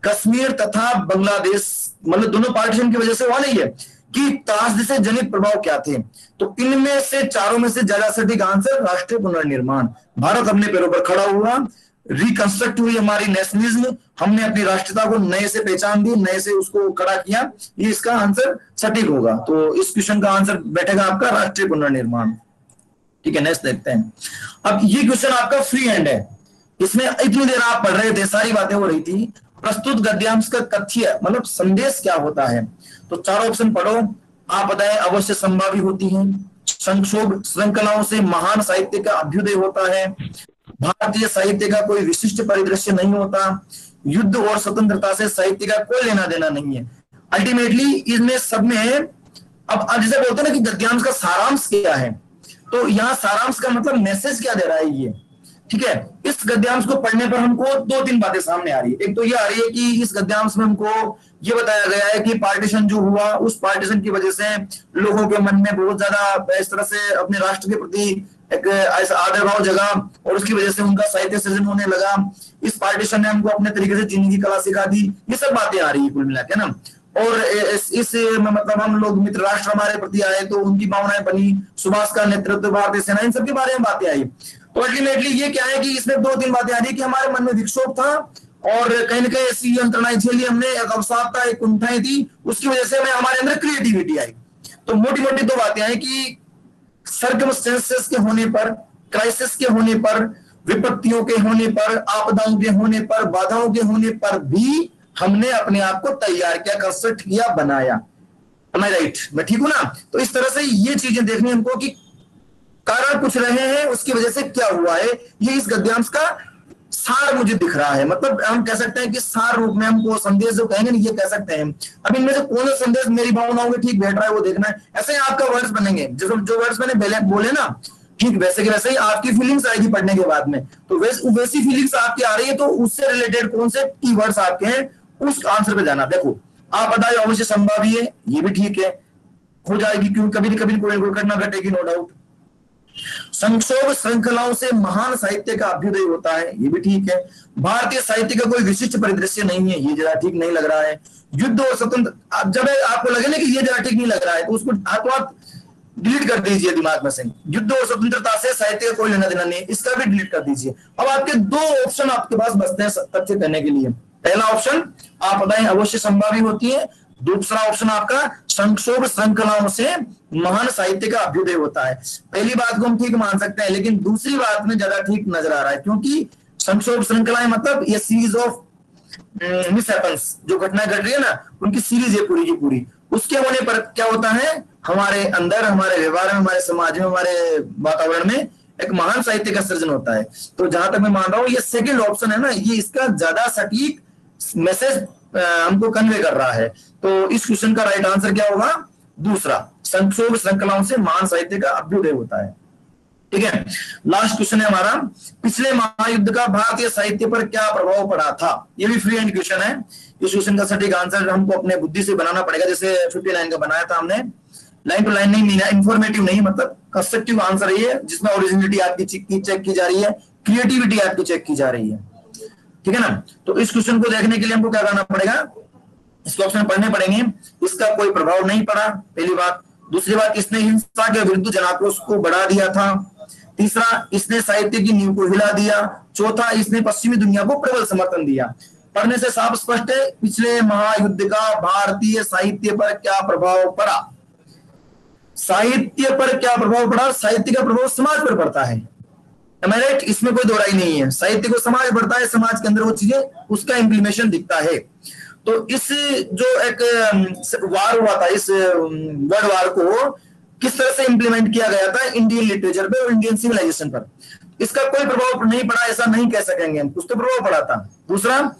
कश्मीर तथा बांग्लादेश मतलब दोनों पार्टीशन की वजह से हुआ नहीं है कि त्रासदी से जनित प्रभाव क्या थे। तो इनमें से चारों में से ज्यादा सटीक आंसर राष्ट्रीय पुनर्निर्माण। भारत अपने पैरों पर खड़ा हुआ, रिकंस्ट्रक्ट हुई हमारी नेशनलिज्म, हमने अपनी राष्ट्रीयता को नए से पहचान दी, नए से उसको खड़ा किया, ये इसका आंसर सटीक होगा। तो इस क्वेश्चन का आंसर बैठेगा आपका राष्ट्रीय पुनर्निर्माण। ठीक है, नेक्स्ट देखते हैं। अब ये क्वेश्चन आपका फ्री हैंड है, इसमें इतनी देर आप पढ़ रहे थे, सारी बातें हो रही थी। प्रस्तुत गद्यांश का कथ्य मतलब संदेश क्या होता है? तो चार ऑप्शन पढ़ो। आपदाएं अवश्य संभावी होती हैं, संक्षोभ श्रृंखलाओं से महान साहित्य का अभ्युदय होता है, भारतीय साहित्य का कोई विशिष्ट परिदृश्य नहीं होता, युद्ध और स्वतंत्रता से साहित्य का कोई लेना देना नहीं है। अल्टीमेटली इसमें सब में अब जैसे बोलते हैं ना कि गद्यांश का सारांश क्या है, तो यहाँ सारांश का मतलब मैसेज क्या दे रहा है ये। ठीक है, इस गद्यांश को पढ़ने पर हमको दो तीन बातें सामने आ रही है। एक तो ये आ रही है कि इस गद्यांश में हमको ये बताया गया है कि पार्टीशन जो हुआ, उस पार्टीशन की वजह से लोगों के मन में बहुत ज्यादा इस तरह से अपने राष्ट्र के प्रति एक ऐसा आदर भाव जगा और उसकी वजह से उनका साहित्य सृजन होने लगा। इस पार्टीशन ने हमको अपने तरीके से जीने की कला सिखा दी। ये सब बातें आ रही है कुल मिला के ना। और इस मतलब हम लोग मित्र राष्ट्र हमारे प्रति आए तो उनकी भावनाएं बनी, सुभाष का नेतृत्व, भारतीय सेना, इन सब के बारे में बातें आई। तो अल्टीमेटली ये क्या है कि इसमें दो तीन बातें आ रही है कि हमारे मन में विक्षोभ था और कहीं ना कहीं ऐसी यंत्रणाएं झेली हमने, एक अवसाद था, एक कुंठाएं थी, उसकी वजह से हमें हमारे अंदर क्रिएटिविटी आई। तो मोटी मोटी दो बातें आई कि सर्कमस्टेंसेस के होने पर, क्राइसिस के होने पर, विपत्तियों के होने पर, आपदाओं के होने पर, बाधाओं के होने पर भी हमने अपने आप को तैयार किया, कंस्ट्रक्ट किया, बनाया। Am I right? मैं ठीक हूं ना? तो इस तरह से ये चीजें देखनी हमको कि कारण पूछ रहे हैं उसकी वजह से क्या हुआ है, ये इस गद्यांश का सार मुझे दिख रहा है। मतलब हम कह सकते हैं कि सार रूप में हमको संदेश जो कहेंगे ये कह सकते हैं। अब इनमें से कौन सा संदेश मेरी भावनाओं में ठीक बैठ रहा है वो देखना है। ऐसे ही आपका वर्ड्स बनेंगे, जो वर्ड्स मैंने बोले ना, ठीक वैसे के वैसे ही आपकी फीलिंग्स आएगी पढ़ने के बाद में। तो वैसी फीलिंग्स आपकी आ रही है तो उससे रिलेटेड कौन से कीवर्ड्स आपके हैं उस आंसर पे जाना। देखो आपदाएं अवश्य संभावी है, ये भी ठीक है, हो जाएगी क्योंकि कभी न कभी कोई घटना घटेगी, नो डाउट। संक्षोभ श्रृंखलाओं से महान साहित्य का अभ्युदय होता है, ये भी ठीक है। भारतीय साहित्य का कोई विशिष्ट परिदृश्य नहीं है, ये जरा ठीक नहीं लग रहा है। युद्ध और स्वतंत्र, जब आपको लगे ना कि ये जरा ठीक नहीं लग रहा है तो उसको हाथों डिलीट कर दीजिए दिमाग में से। युद्ध और स्वतंत्रता से साहित्य का कोई लेना देना नहीं, इसका भी डिलीट कर दीजिए। अब आपके दो ऑप्शन आपके पास बचते हैं तथ्य करने के लिए। पहला ऑप्शन आपदाएं अवश्य संभावी होती है, दूसरा ऑप्शन आपका संक्षोभ श्रृंखलाओं से महान साहित्य का अभ्युदय होता है। पहली बात को हम ठीक मान सकते हैं लेकिन दूसरी बात में ज्यादा ठीक नजर आ रहा है क्योंकि संक्षोभ श्रृंखलाएं मतलब ये सीरीज ऑफ मिस हैपन्स, जो घटना घट रही है ना, उनकी सीरीज है पूरी की पूरी। उसके होने पर क्या होता है, हमारे अंदर, हमारे व्यवहार में, हमारे समाज में, हमारे वातावरण में एक महान साहित्य का सृजन होता है। तो जहां तक मैं मान रहा हूँ ये सेकंड ऑप्शन है ना, ये इसका ज्यादा सटीक मैसेज हमको कन्वे कर रहा है। तो इस क्वेश्चन का राइट आंसर क्या होगा, दूसरा, संक्षोभ श्रृंखलाओं से महान साहित्य का अभ्युदय होता है। ठीक है, लास्ट क्वेश्चन है हमारा, पिछले महायुद्ध का भारतीय साहित्य पर क्या प्रभाव पड़ा था। ये भी फ्री एंड क्वेश्चन है। इस क्वेश्चन का सटीक आंसर हमको अपने बुद्धि से बनाना पड़ेगा, जैसे 59 का बनाया था हमने, लाइन टू लाइन नहीं, इंफॉर्मेटिव नहीं, मतलब कंस्ट्रक्टिव आंसर है जिसमें ओरिजिनलिटी आपकी चेक की जा रही है, क्रिएटिविटी आपकी चेक की जा रही है। ठीक है ना। तो इस क्वेश्चन को देखने के लिए हमको क्या करना पड़ेगा, इसके ऑप्शन पढ़ने पड़ेंगे। इसका कोई प्रभाव नहीं पड़ा, पहली बात। दूसरी बात, इसने हिंसा के विरुद्ध जनाक्रोश को बढ़ा दिया था। तीसरा, इसने साहित्य की नींव को हिला दिया। चौथा, इसने पश्चिमी दुनिया को प्रबल समर्थन दिया। पढ़ने से साफ स्पष्ट है, पिछले महायुद्ध का भारतीय साहित्य पर क्या प्रभाव पड़ा। साहित्य पर क्या प्रभाव पड़ा, साहित्य का प्रभाव समाज पर पड़ता है, राइट, इसमें कोई दो राय नहीं है। साहित्य को समाज बढ़ता है, समाज के अंदर वो चीजें, उसका इंप्लीमेशन दिखता है। तो इस जो एक वार हुआ था, इस वर्ल्ड वार को किस तरह से इंप्लीमेंट किया गया था इंडियन लिटरेचर पे और इंडियन सिविलाइजेशन पर, इसका कोई प्रभाव नहीं पड़ा ऐसा नहीं कह सकेंगे हम, कुछ तो प्रभाव पड़ा था। दूसरा,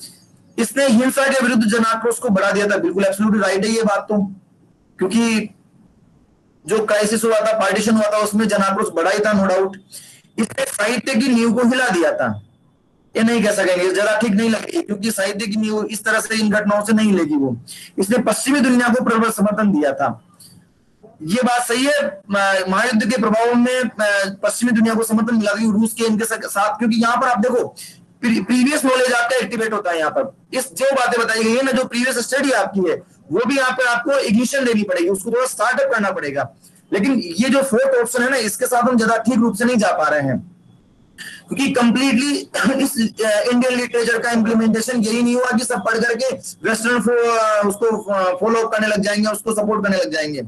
इसने हिंसा के विरुद्ध जनाक्रोश को बढ़ा दिया था, बिल्कुल एब्सोल्युटली राइट है ये बात तो, क्योंकि जो क्राइसिस हुआ था, पार्टीशन हुआ था, उसमें जनाक्रोश बढ़ा ही था, नो डाउट। इसने साहित्य की नींव को हिला दिया था, ये नहीं कह सकेंगे, जरा ठीक नहीं लगेगी, क्योंकि साहित्य की नींव इस तरह से इन घटनाओं से नहीं लेगी वो। इसने पश्चिमी दुनिया को प्रबल समर्थन दिया था, ये बात सही है। महायुद्ध के प्रभाव में पश्चिमी दुनिया को समर्थन मिला, रूस के इनके साथ, क्योंकि यहाँ पर आप देखो प्रीवियस नॉलेज आपका एक्टिवेट होता है। यहाँ पर इस जो बातें बताई गई है ना, जो प्रीवियस स्टडी आपकी है, वो भी यहाँ पर आपको इग्निशन देनी पड़ेगी, उसको थोड़ा स्टार्टअप करना पड़ेगा। लेकिन ये जो फोर्थ ऑप्शन है ना, इसके साथ हम ज्यादा ठीक रूप से नहीं जा पा रहे हैं, क्योंकि कंप्लीटली इस इंडियन लिटरेचर का इंप्लीमेंटेशन यही नहीं हुआ कि सब पढ़ करके वेस्टर्न उसको फॉलो करने लग जाएंगे, उसको सपोर्ट करने लग जाएंगे,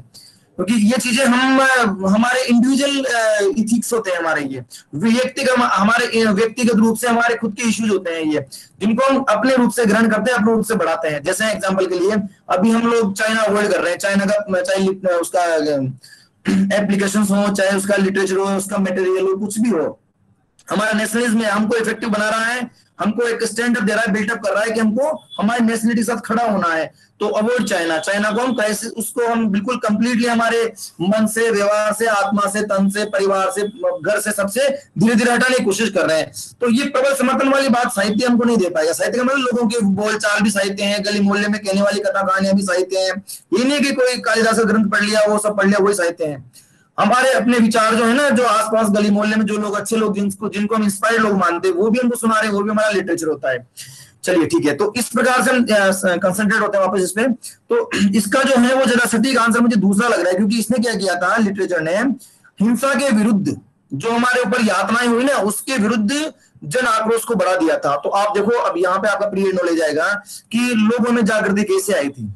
क्योंकि ये चीजें हम हमारे इंडिविजुअल इथिक्स होते हैं, हमारे ये हमारे व्यक्तिगत रूप से हमारे खुद के इश्यूज होते हैं, ये जिनको हम अपने रूप से ग्रहण करते हैं, अपने रूप से बढ़ाते हैं। जैसे एग्जांपल के लिए अभी हम लोग चाइना अवॉइड कर रहे हैं, चाइना का चाहे उसका एप्लीकेशंस हो, चाहे उसका लिटरेचर हो, उसका मटेरियल हो, कुछ भी हो, हमारा नेशनलिज्म हमको इफेक्टिव बना रहा है, हमको एक स्टैंड अप दे रहा है, बिल्टअप कर रहा है कि हमको हमारे नेशनलिटी के साथ खड़ा होना है। तो अवॉइड चाइना को हम कैसे, उसको हम बिल्कुल कंप्लीटली हमारे मन से, व्यवहार से, आत्मा से, तन से, परिवार से, घर से, सबसे धीरे धीरे हटाने की कोशिश कर रहे हैं। तो ये प्रबल समर्थन वाली बात साहित्य हमको नहीं दे पाएगा। साहित्य का मतलब लोगों के बोलचाल भी साहित्य है, गली मोहल्ले में कहने वाली कथा कहानियां भी साहित्य है। ये नहीं कि कोई कालिदास का ग्रंथ पढ़ लिया, वो सब पढ़ लिया, वही साहित्य है। हमारे अपने विचार जो है ना, जो आसपास गली मोहल्ले में जो लोग अच्छे लोग, जिनको हम इंस्पायर्ड लोग मानते हैं, वो भी हमको सुना रहे हैं, वो भी हमारा लिटरेचर होता है। चलिए ठीक है, तो इस प्रकार से हम कंसंट्रेट होते हैं वापस इस पे। तो इसका जो है वो ज्यादा सटीक आंसर मुझे दूसरा लग रहा है, क्योंकि इसने क्या किया था, लिटरेचर ने हिंसा के विरुद्ध जो हमारे ऊपर यातनाएं हुई ना, उसके विरुद्ध जन आक्रोश को बढ़ा दिया था। तो आप देखो, अब यहाँ पे आपका पीरियड नॉलेज आएगा कि लोगों में जागृति कैसे आई थी।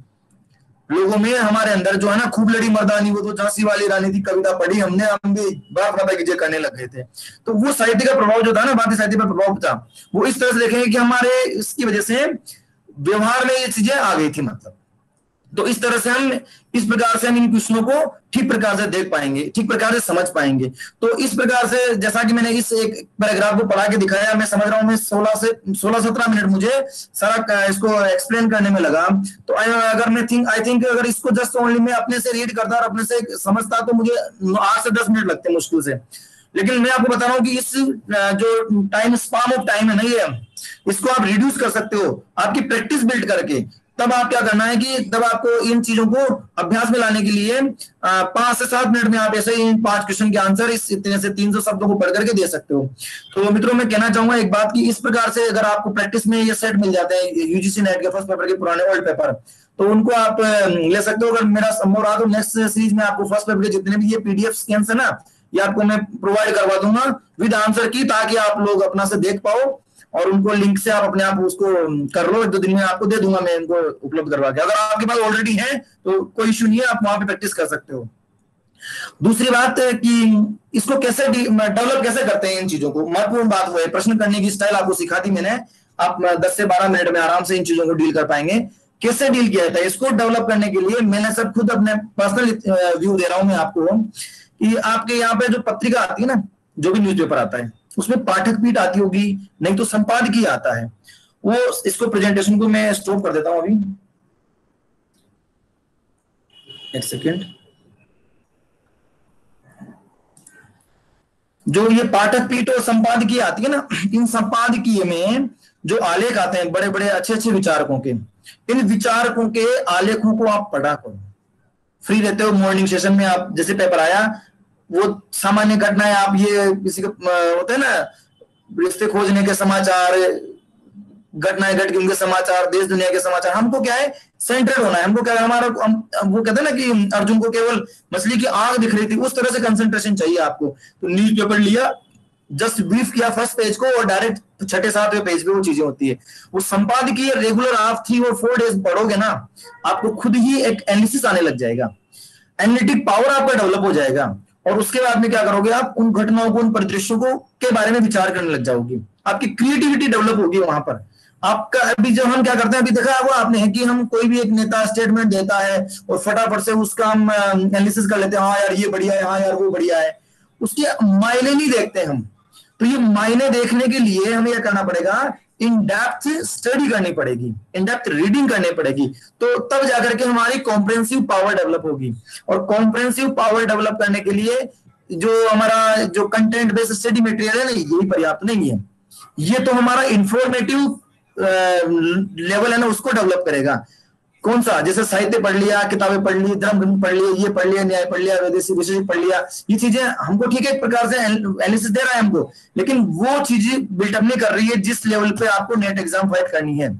लोगों में, हमारे अंदर जो है ना, खूब लड़ी मर्दानी, वो तो झांसी वाली रानी थी, कविता पढ़ी हमने, हम भी बात माता की जय करने लग गए थे। तो वो साहित्य का प्रभाव जो था ना, भारतीय साहित्य पर प्रभाव था, वो इस तरह से देखेंगे कि हमारे इसकी वजह से व्यवहार में ये चीजें आ गई थी, मतलब। तो इस तरह से हम, इस प्रकार से हम इन क्वेश्चनों को ठीक प्रकार से देख पाएंगे, ठीक प्रकार से समझ पाएंगे। तो इस प्रकार से, जैसा कि मैंने इस एक पैराग्राफ को पढ़ा के दिखाया, मैं समझ रहा हूँ, मैं 16-17 मिनट मुझे सारा इसको एक्सप्लेन करने में लगा। तो अगर मैं आई थिंक अगर इसको जस्ट ओनली मैं अपने से रीड करता और अपने से समझता, तो मुझे 8 से 10 मिनट लगते मुश्किल से। लेकिन मैं आपको बता रहा हूँ कि इस जो टाइम स्पान ऑफ टाइम है ना, ये इसको आप रिड्यूस कर सकते हो आपकी प्रैक्टिस बिल्ड करके। तब आप क्या करना है कि तब आपको इन चीजों को अभ्यास में लाने के लिए 5 से 7 मिनट में आप ऐसे ही 5 क्वेश्चन के आंसर इस इतने से 300 शब्दों को पढ़ करके दे सकते हो। तो मित्रों, मैं कहना चाहूंगा एक बात की, इस प्रकार से अगर आपको प्रैक्टिस में ये सेट मिल जाते हैं यूजीसी नेट के फर्स्ट पेपर के पुराने ओल्ड पेपर, तो उनको आप ले सकते हो। अगर मेरा संभव रहा तो नेक्स्ट सीरीज में आपको फर्स्ट पेपर के जितने भी ये पीडीएफ स्कैन्स है ना, ये आपको मैं प्रोवाइड करवा दूंगा विद आंसर की, ताकि आप लोग अपना से देख पाओ, और उनको लिंक से आप अपने आप उसको कर लो। 2 दिन में आपको दे दूंगा मैं इनको उपलब्ध करवा के। अगर आपके पास ऑलरेडी है तो कोई इश्यू नहीं है, आप वहां पे प्रैक्टिस कर सकते हो। दूसरी बात है कि इसको कैसे डेवलप कैसे करते हैं इन चीजों को, महत्वपूर्ण बात वो है। प्रश्न करने की स्टाइल आपको सिखा दी मैंने, आप 10 से 12 मिनट में आराम से इन चीजों को डील कर पाएंगे। कैसे डील किया जाता है इसको डेवलप करने के लिए मैंने सब खुद अपने पर्सनल व्यू दे रहा हूं मैं आपको कि आपके यहाँ पे जो पत्रिका आती है ना, जो भी न्यूज़पेपर आता है उसमें पाठक पीठ आती होगी, नहीं तो संपादकीय आता है। वो इसको प्रेजेंटेशन को मैं स्टॉप कर देता हूं अभी, एक सेकेंड। जो ये पाठक पीठ और संपादकीय आती है ना, इन संपादकीय में जो आलेख आते हैं बड़े बड़े अच्छे अच्छे विचारकों के, इन विचारकों के आलेखों को आप पढ़ा करो। फ्री रहते हो मॉर्निंग सेशन में, आप जैसे पेपर आया वो सामान्य घटनाएं, आप ये किसी का होता है ना रिश्ते खोजने के समाचार, घटनाएं घट गई उनके समाचार, देश दुनिया के समाचार, हमको क्या है सेंट्रेड होना है। हमको क्या है हमारा वो कहते हैं ना कि अर्जुन को केवल मछली की आंख दिख रही थी, उस तरह से कंसंट्रेशन चाहिए आपको। तो न्यूज़पेपर लिया, जस्ट ब्रीफ किया फर्स्ट पेज को और डायरेक्ट 6-7वें पेज पे वो चीजें होती है। वो संपादकीय रेगुलर आप 3 और 4 डेज पढ़ोगे ना, आपको खुद ही एक एनालिसिस आने लग जाएगा, एनालिटिक पावर आपका डेवलप हो जाएगा। और उसके बाद में क्या करोगे आप, उन घटनाओं को, उन परिदृश्यों को के बारे में विचार करने लग जाओगे। आपकी क्रिएटिविटी डेवलप होगी वहां पर। आपका अभी जब हम क्या करते हैं, अभी देखा होगा आपने कि हम कोई भी एक नेता स्टेटमेंट देता है और फटाफट से उसका हम एनालिसिस कर लेते हैं, हाँ यार ये बढ़िया है, हाँ यार वो बढ़िया है, उसके मायने नहीं देखते हम। तो ये मायने देखने के लिए हमें यह करना पड़ेगा, इन डेप्थ स्टडी करनी पड़ेगी, इन डेप्थ रीडिंग करनी पड़ेगी, तो तब जाकर के हमारी कॉम्प्रिहेंसिव पावर डेवलप होगी। और कॉम्प्रिहेंसिव पावर डेवलप करने के लिए जो हमारा जो कंटेंट बेस्ड स्टडी मटेरियल है ना, यही पर्याप्त नहीं है। ये तो हमारा इंफॉर्मेटिव लेवल है ना, उसको डेवलप करेगा। कौन सा, जैसे साहित्य पढ़ लिया, किताबें पढ़ ली, धर्म ग्रंथ पढ़ लिए, ये पढ़ लिया, न्याय पढ़ लिया, वैदेशिक विशेष पढ़ लिया, ये चीजें हमको ठीक है एक प्रकार से एनालिसिस दे रहा है हमको, लेकिन वो चीजें बिल्टअप नहीं कर रही है जिस लेवल पे आपको नेट एग्जाम फाइट करनी है।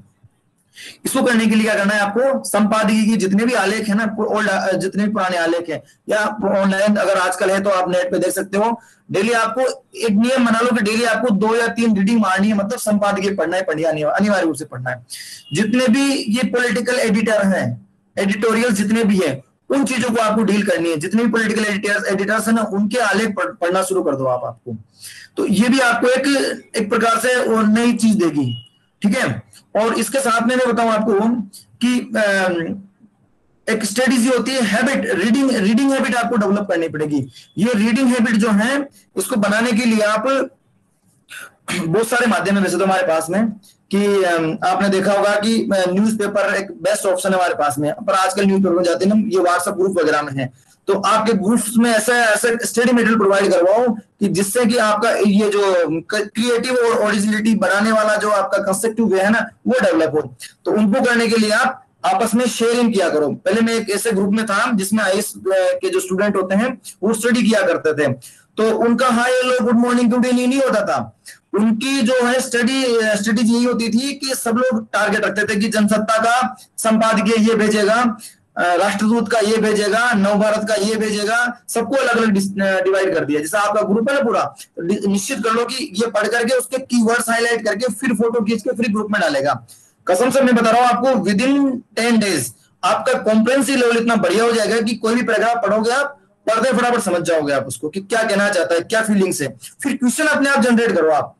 इसको करने के लिए क्या करना है आपको, संपादकीय की जितने भी आलेख है ना, ओल्ड जितने भी पुराने आलेख है, या ऑनलाइन अगर आजकल है तो आप नेट पे देख सकते हो, डेली आपको एक नियम बना लो कि डेली आपको 2 या 3 रीडिंग मारनी है, मतलब संपादकीय पढ़ना है, अनिवार्य रूप से पढ़ना है। जितने भी ये पॉलिटिकल एडिटर हैं, एडिटोरियल जितने भी है, उन चीजों को आपको डील करनी है। जितने भी पॉलिटिकल एडिटर्स है ना, उनके आलेख पढ़ना शुरू कर दो आपको। तो ये भी आपको एक प्रकार से नई चीज देगी, ठीक है। और इसके साथ में मैं बताऊं आपको कि एक स्ट्रेटेजी होती है हैबिट, रीडिंग हैबिट आपको डेवलप करनी पड़ेगी। ये रीडिंग हैबिट जो है, इसको बनाने के लिए आप बहुत सारे माध्यम है वैसे तो हमारे पास में, कि आपने देखा होगा कि न्यूज़पेपर एक बेस्ट ऑप्शन है हमारे पास में, पर आजकल न्यूज़पेपर में जाते हैं ये व्हाट्सएप ग्रुप वगैरह में है, तो आपके ग्रुप्स में ऐसा स्टडी मटेरियल प्रोवाइड करवाओ कि जिससे कि आपका ये जो क्रिएटिव और ओरिजिनलिटी बनाने वाला जो आपका कंस्ट्रक्टिव वे है ना, वो डेवलप हो। तो उनको करने के लिए आप आपस में शेयरिंग किया करो। पहले मैं एक ऐसे ग्रुप में था जिसमें आईएएस के जो स्टूडेंट होते हैं वो स्टडी किया करते थे, तो उनका hi hello good morning good evening नहीं होता था। उनकी जो है स्ट्रेटेजी यही होती थी कि सब लोग टारगेट रखते थे कि जनसत्ता का संपादकीय ये भेजेगा, राष्ट्रदूत का ये भेजेगा, नवभारत का ये भेजेगा, सबको अलग अलग डिवाइड कर दिया। जैसे आपका ग्रुप है ना पूरा, निश्चित कर लो कि ये पढ़ करके उसके कीवर्ड्स हाईलाइट करके फिर फोटो खींच के फिर ग्रुप में डालेगा। कसम से मैं बता रहा हूं आपको, विद इन 10 डेज आपका कॉम्प्रिहेंसिव लेवल इतना बढ़िया हो जाएगा कि कोई भी पैराग्राफ पढ़ोगे आप, पढ़ते फटाफट समझ जाओगे आप उसको कि क्या कहना चाहता है, क्या फीलिंग्स है। फिर क्वेश्चन अपने आप जनरेट करो आप।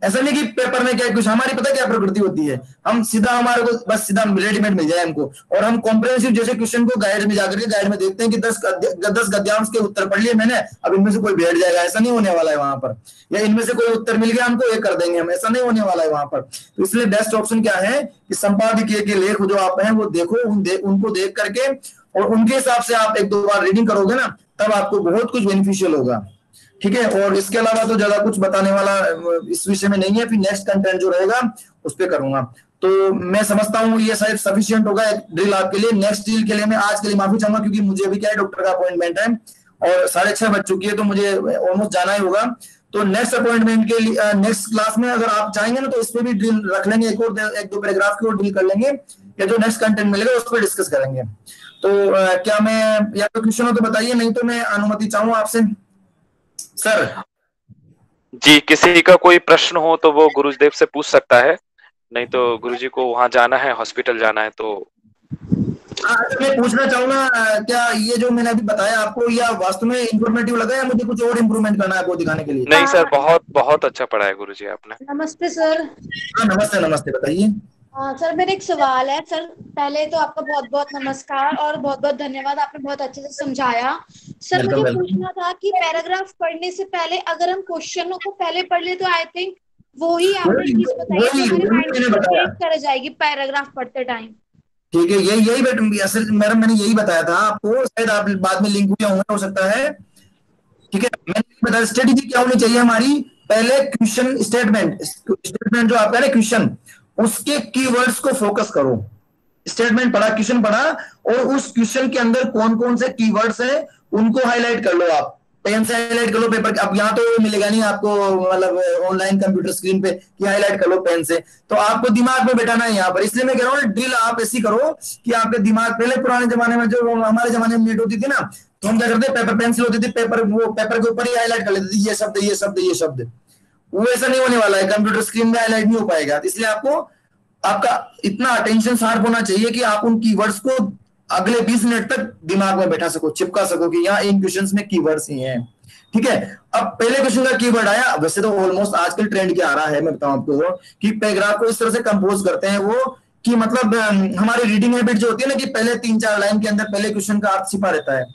ऐसा नहीं कि पेपर में क्या कुछ, हमारी पता क्या प्रवृत्ति होती है, हम सीधा हमारे को बस सीधा रेडीमेड मिल जाए हमको, और हम कॉम्प्रिहेंसिव जैसे क्वेश्चन को गाइड में जाकर के गाइड में देखते हैं कि 10 गद्यांश के उत्तर पढ़ लिए मैंने, अब इनमें से कोई बैठ जाएगा, ऐसा नहीं होने वाला है वहां पर। या इनमें से कोई उत्तर मिल गया हमको, ये कर देंगे हम, ऐसा नहीं होने वाला है वहां पर। तो इसलिए बेस्ट ऑप्शन क्या है कि संपादकीय के लेख जो आप हैं वो देखो, उनको देख करके और उनके हिसाब से आप 1-2 बार रीडिंग करोगे ना, तब आपको बहुत कुछ बेनिफिशियल होगा, ठीक है। और इसके अलावा तो ज्यादा कुछ बताने वाला इस विषय में नहीं है, फिर नेक्स्ट कंटेंट जो रहेगा उस पर करूंगा। तो मैं समझता हूँ ये शायद सफिशिएंट होगा एक ड्रिल आपके लिए। नेक्स्ट ड्रिल के लिए मैं आज के लिए माफी चाहूंगा, क्योंकि मुझे भी क्या है डॉक्टर का अपॉइंटमेंट है और 6:30 बज चुकी है, तो मुझे ऑलमोस्ट जाना ही होगा। तो नेक्स्ट अपॉइंटमेंट के लिए नेक्स्ट क्लास में अगर आप चाहेंगे ना, तो इस पर भी ड्रिल रख लेंगे, 1-2 पैराग्राफ की और ड्रिल कर लेंगे, या जो नेक्स्ट कंटेंट मिलेगा उस पर डिस्कस करेंगे। तो क्या मैं, या तो क्वेश्चन हो तो बताइए, नहीं तो मैं अनुमति चाहूँ आपसे सर। जी, किसी का कोई प्रश्न हो तो वो गुरुदेव से पूछ सकता है, नहीं तो गुरुजी को वहां जाना है, हॉस्पिटल जाना है, तो मैं पूछना चाहूंगा, क्या ये जो मैंने अभी बताया आपको, या वास्तव में इंफॉर्मेटिव लगा, या मुझे कुछ और इम्प्रूवमेंट करना है आपको दिखाने के लिए? नहीं सर, बहुत बहुत अच्छा पढ़ाया गुरुजी आपने। नमस्ते सर। हाँ नमस्ते, नमस्ते, बताइए। सर मेरा एक सवाल है सर। पहले तो आपका बहुत बहुत नमस्कार और बहुत बहुत धन्यवाद, आपने बहुत अच्छे से समझाया। सर मुझे वेलकम, वेलकम। पूछना था कि पैराग्राफ पढ़ने से पहले अगर हम क्वेश्चनों को पहले पढ़ ले तो आई थिंक वो ही आपने चीज बताई जो हमारे माइंड मैंने में बताया। क्लिक कर जाएगी पैराग्राफ पढ़ते टाइम। ठीक है, यही यही असल मैडम मैंने यही बताया था आपको, शायद आप बाद में लिंक हुए होंगे, हो सकता है। ठीक है, मैंने बताया स्ट्रेटेजी क्या होनी चाहिए हमारी। पहले क्वेश्चन स्टेटमेंट, स्टेटमेंट जो आपका है क्वेश्चन, उसके कीवर्ड्स को फोकस करो। स्टेटमेंट पढ़ा, क्वेश्चन पढ़ा, और उस क्वेश्चन के अंदर कौन कौन से कीवर्ड्स हैं उनको हाईलाइट कर लो। आप पेन से हाईलाइट कर लो, पेपर। अब यहाँ तो मिलेगा नहीं आपको, मतलब ऑनलाइन कंप्यूटर स्क्रीन पे कि हाईलाइट कर लो पेन से, तो आपको दिमाग में बैठाना है यहाँ पर। इसलिए मैं कह रहा हूँ ड्रिल आप ऐसी करो कि आपके दिमाग, पहले पुराने जमाने में जो हमारे जमाने में नीट होती थी ना, तो हम क्या करते, पेपर पेंसिल होती थी, पेपर वो पेपर के ऊपर ही हाईलाइट कर लेते थे, ये शब्द, ये शब्द, ये शब्द। वो ऐसा नहीं होने वाला है, कंप्यूटर स्क्रीन में हाईलाइट नहीं हो पाएगा। इसलिए आपको, आपका इतना अटेंशन शार्प होना चाहिए कि आप उन कीवर्ड्स को अगले 20 मिनट तक दिमाग में बैठा सको, चिपका सको कि यहाँ इन क्वेश्चंस में कीवर्ड्स ही हैं। ठीक है, अब पहले क्वेश्चन का कीवर्ड आया। वैसे तो ऑलमोस्ट आजकल ट्रेंड क्या आ रहा है, मैं बताऊं आपको, कि पैराग्राफ को इस तरह से कंपोज करते हैं वो, कि मतलब हमारी रीडिंग हैबिट जो होती है ना, कि पहले 3-4 लाइन के अंदर पहले क्वेश्चन का अर्थ छिपा रहता है,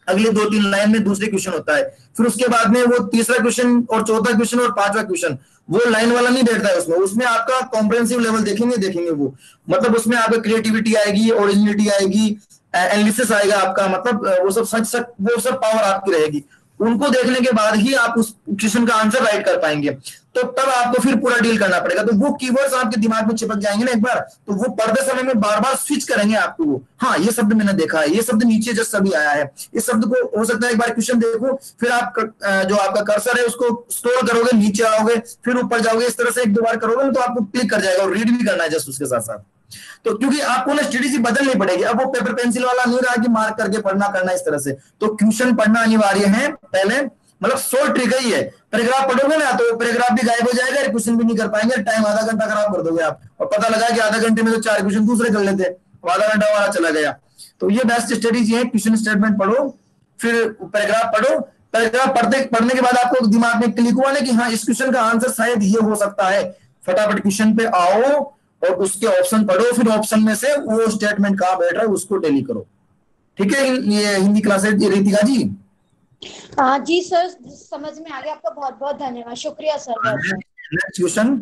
अगले 2-3 लाइन में दूसरे क्वेश्चन होता है, फिर उसके बाद में वो तीसरा क्वेश्चन और चौथा क्वेश्चन और पांचवा क्वेश्चन, वो लाइन वाला नहीं बैठता है उसमें। उसमें आपका कॉम्प्रिहेंसिव लेवल देखेंगे वो, मतलब उसमें आपका क्रिएटिविटी आएगी, ओरिजिनलिटी आएगी, एनालिसिस आएगा आपका, मतलब वो सब सच वो सब पावर आपकी रहेगी। उनको देखने के बाद ही आप उस क्वेश्चन का आंसर राइट कर पाएंगे। तो तब आपको फिर पूरा डील करना पड़ेगा। तो वो कीवर्ड्स आपके दिमाग में चिपक जाएंगे ना एक बार, तो वो पढ़ते समय में बार बार स्विच करेंगे आपको वो, हाँ ये शब्द मैंने देखा है, ये शब्द नीचे जस्ट अभी आया है, इस शब्द को हो सकता है एक बार क्वेश्चन देखो, फिर आप जो आपका कर्सर है उसको स्क्रॉल करोगे, नीचे आओगे, फिर ऊपर जाओगे, इस तरह से 1-2 बार करोगे तो आपको क्लिक कर जाएगा, और रीड भी करना है जस्ट उसके साथ साथ। तो क्योंकि आपको ना स्ट्रेटेजी बदलनी पड़ेगी, अब वो पेपर पेंसिल वाला नहीं रहा कि मार्क करके पढ़ना करना इस तरह से। तो क्वेश्चन पढ़ना अनिवार्य है पहले, मतलब शॉर्ट ट्रिक है ये। पैराग्राफ पढ़ोगे ना तो पैराग्राफ भी गायब हो जाएगा, क्वेश्चन भी नहीं कर पाएंगे, टाइम आधा घंटा खराब कर दोगे आप, और पता लगा कि आधा घंटे में तो 4 क्वेश्चन दूसरे कर लेते, आधा घंटा हमारा चला गया। तो ये बेस्ट स्ट्रेटेजी है, क्वेश्चन स्टेटमेंट पढ़ो, फिर पैराग्राफ पढ़ो। पैराग्राफ पढ़ने के बाद आपको दिमाग में क्लिक हुआ ना कि हाँ इस क्वेश्चन का आंसर शायद ये हो सकता है, फटाफट क्वेश्चन पे आओ और उसके ऑप्शन पढ़ो, फिर ऑप्शन में से वो स्टेटमेंट कहाँ बैठ रहा है उसको टैली करो। ठीक है, ये हिंदी क्लासेज रितिका जी। हाँ जी सर, समझ में आ गया। आपका बहुत बहुत धन्यवाद, शुक्रिया सर। नेक्स्ट क्वेश्चन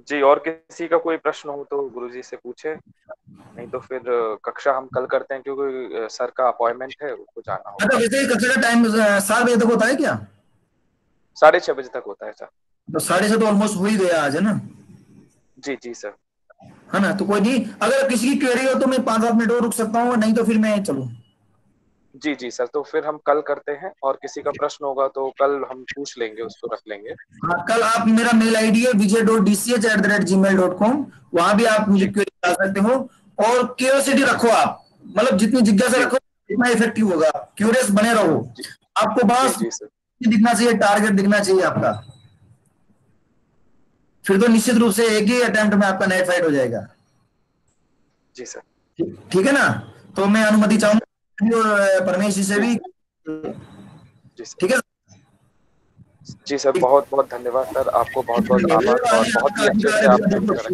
जी, और किसी का कोई प्रश्न हो तो गुरुजी से पूछे, नहीं तो फिर कक्षा हम कल करते हैं क्योंकि सर का अपॉइंटमेंट है, उसको जाना होगा। अच्छा, वैसे कक्षा का टाइम 7 बजे तक होता है क्या? 6:30 बजे तक होता है सर। तो 6:30 तो ऑलमोस्ट हो ही गया आज, है ना? जी जी सर। है ना, तो कोई नहीं, अगर किसी की क्वेरी हो तो मैं 5-7 मिनट और रुक सकता हूँ, नहीं तो फिर मैं चलूँ। जी जी सर, तो फिर हम कल करते हैं, और किसी का प्रश्न होगा तो कल हम पूछ लेंगे, उसको रख लेंगे। हाँ, कल आप, मेरा मेल आईडी है vijay.dch@gmail.com, वहां भी आप मुझे क्वेरी डाल सकते हो। और क्यूरियोसिटी रखो आप, मतलब जितनी जिज्ञासा रखो उतना इफेक्टिव होगा। क्यूरियस बने रहो, आपको बस दिखना चाहिए, टारगेट दिखना चाहिए आपका, फिर तो निश्चित रूप से एक ही अटेम्प्ट में आपका नेट फाइट हो जाएगा। जी सर। ठीक है ना? तो मैं अनुमति चाहूंगा और परमेश जी से भी। ठीक है जी सर, बहुत बहुत धन्यवाद सर, आपको बहुत बहुत आभार, और बहुत ही अच्छे से आपने रखा सर।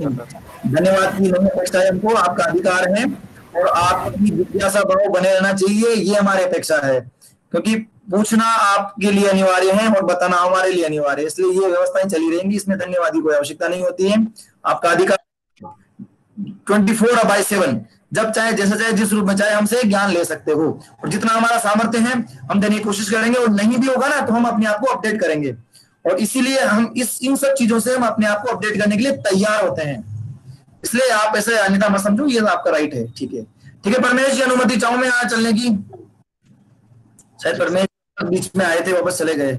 धन्यवाद की नहीं अपेक्षा है हमको, आपका अधिकार है, और आपकी जिज्ञासा भाव बने रहना चाहिए, ये हमारी अपेक्षा है, क्योंकि पूछना आपके लिए अनिवार्य है और बताना हमारे लिए अनिवार्य है, इसलिए ये व्यवस्थाएं चली रहेंगी, इसमें धन्यवाद की कोई आवश्यकता नहीं होती है। आपका अधिकार 24/7, जब चाहे, जैसे चाहे, जिस रूप में चाहे हमसे ज्ञान ले सकते हो, और जितना हमारा सामर्थ्य है हम देने की कोशिश करेंगे, और नहीं भी होगा ना तो हम अपने आप को अपडेट करेंगे, और इसीलिए हम इन सब चीजों से हम अपने आप को अपडेट करने के लिए तैयार होते हैं। इसलिए आप ऐसे अन्यथा मत समझो, ये आपका राइट है। ठीक है, ठीक है, परमेश जी अनुमति चाहूं मैं यहाँ चलने की। शायद परमेश बीच में आए थे, वापस चले गए।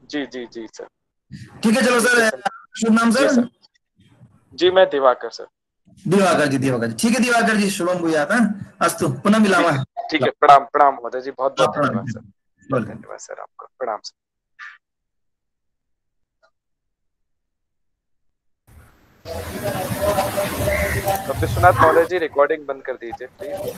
जी जी जी सर। ठीक है, चलो सर, शुभ नाम सर? जी, मैं दिवाकर सर। दिवाकर जी, दिवाकर जी, ठीक है दिवाकर जी, शुभम भूयात्, अस्तु, पुनः मिलामः। ठीक है, प्रणाम प्रणाम महोदय जी, बहुत बहुत धन्यवाद सर, बहुत धन्यवाद सर आपका, प्रणाम सर। विश्वनाथ मौर्य जी रिकॉर्डिंग बंद कर दीजिए प्लीज।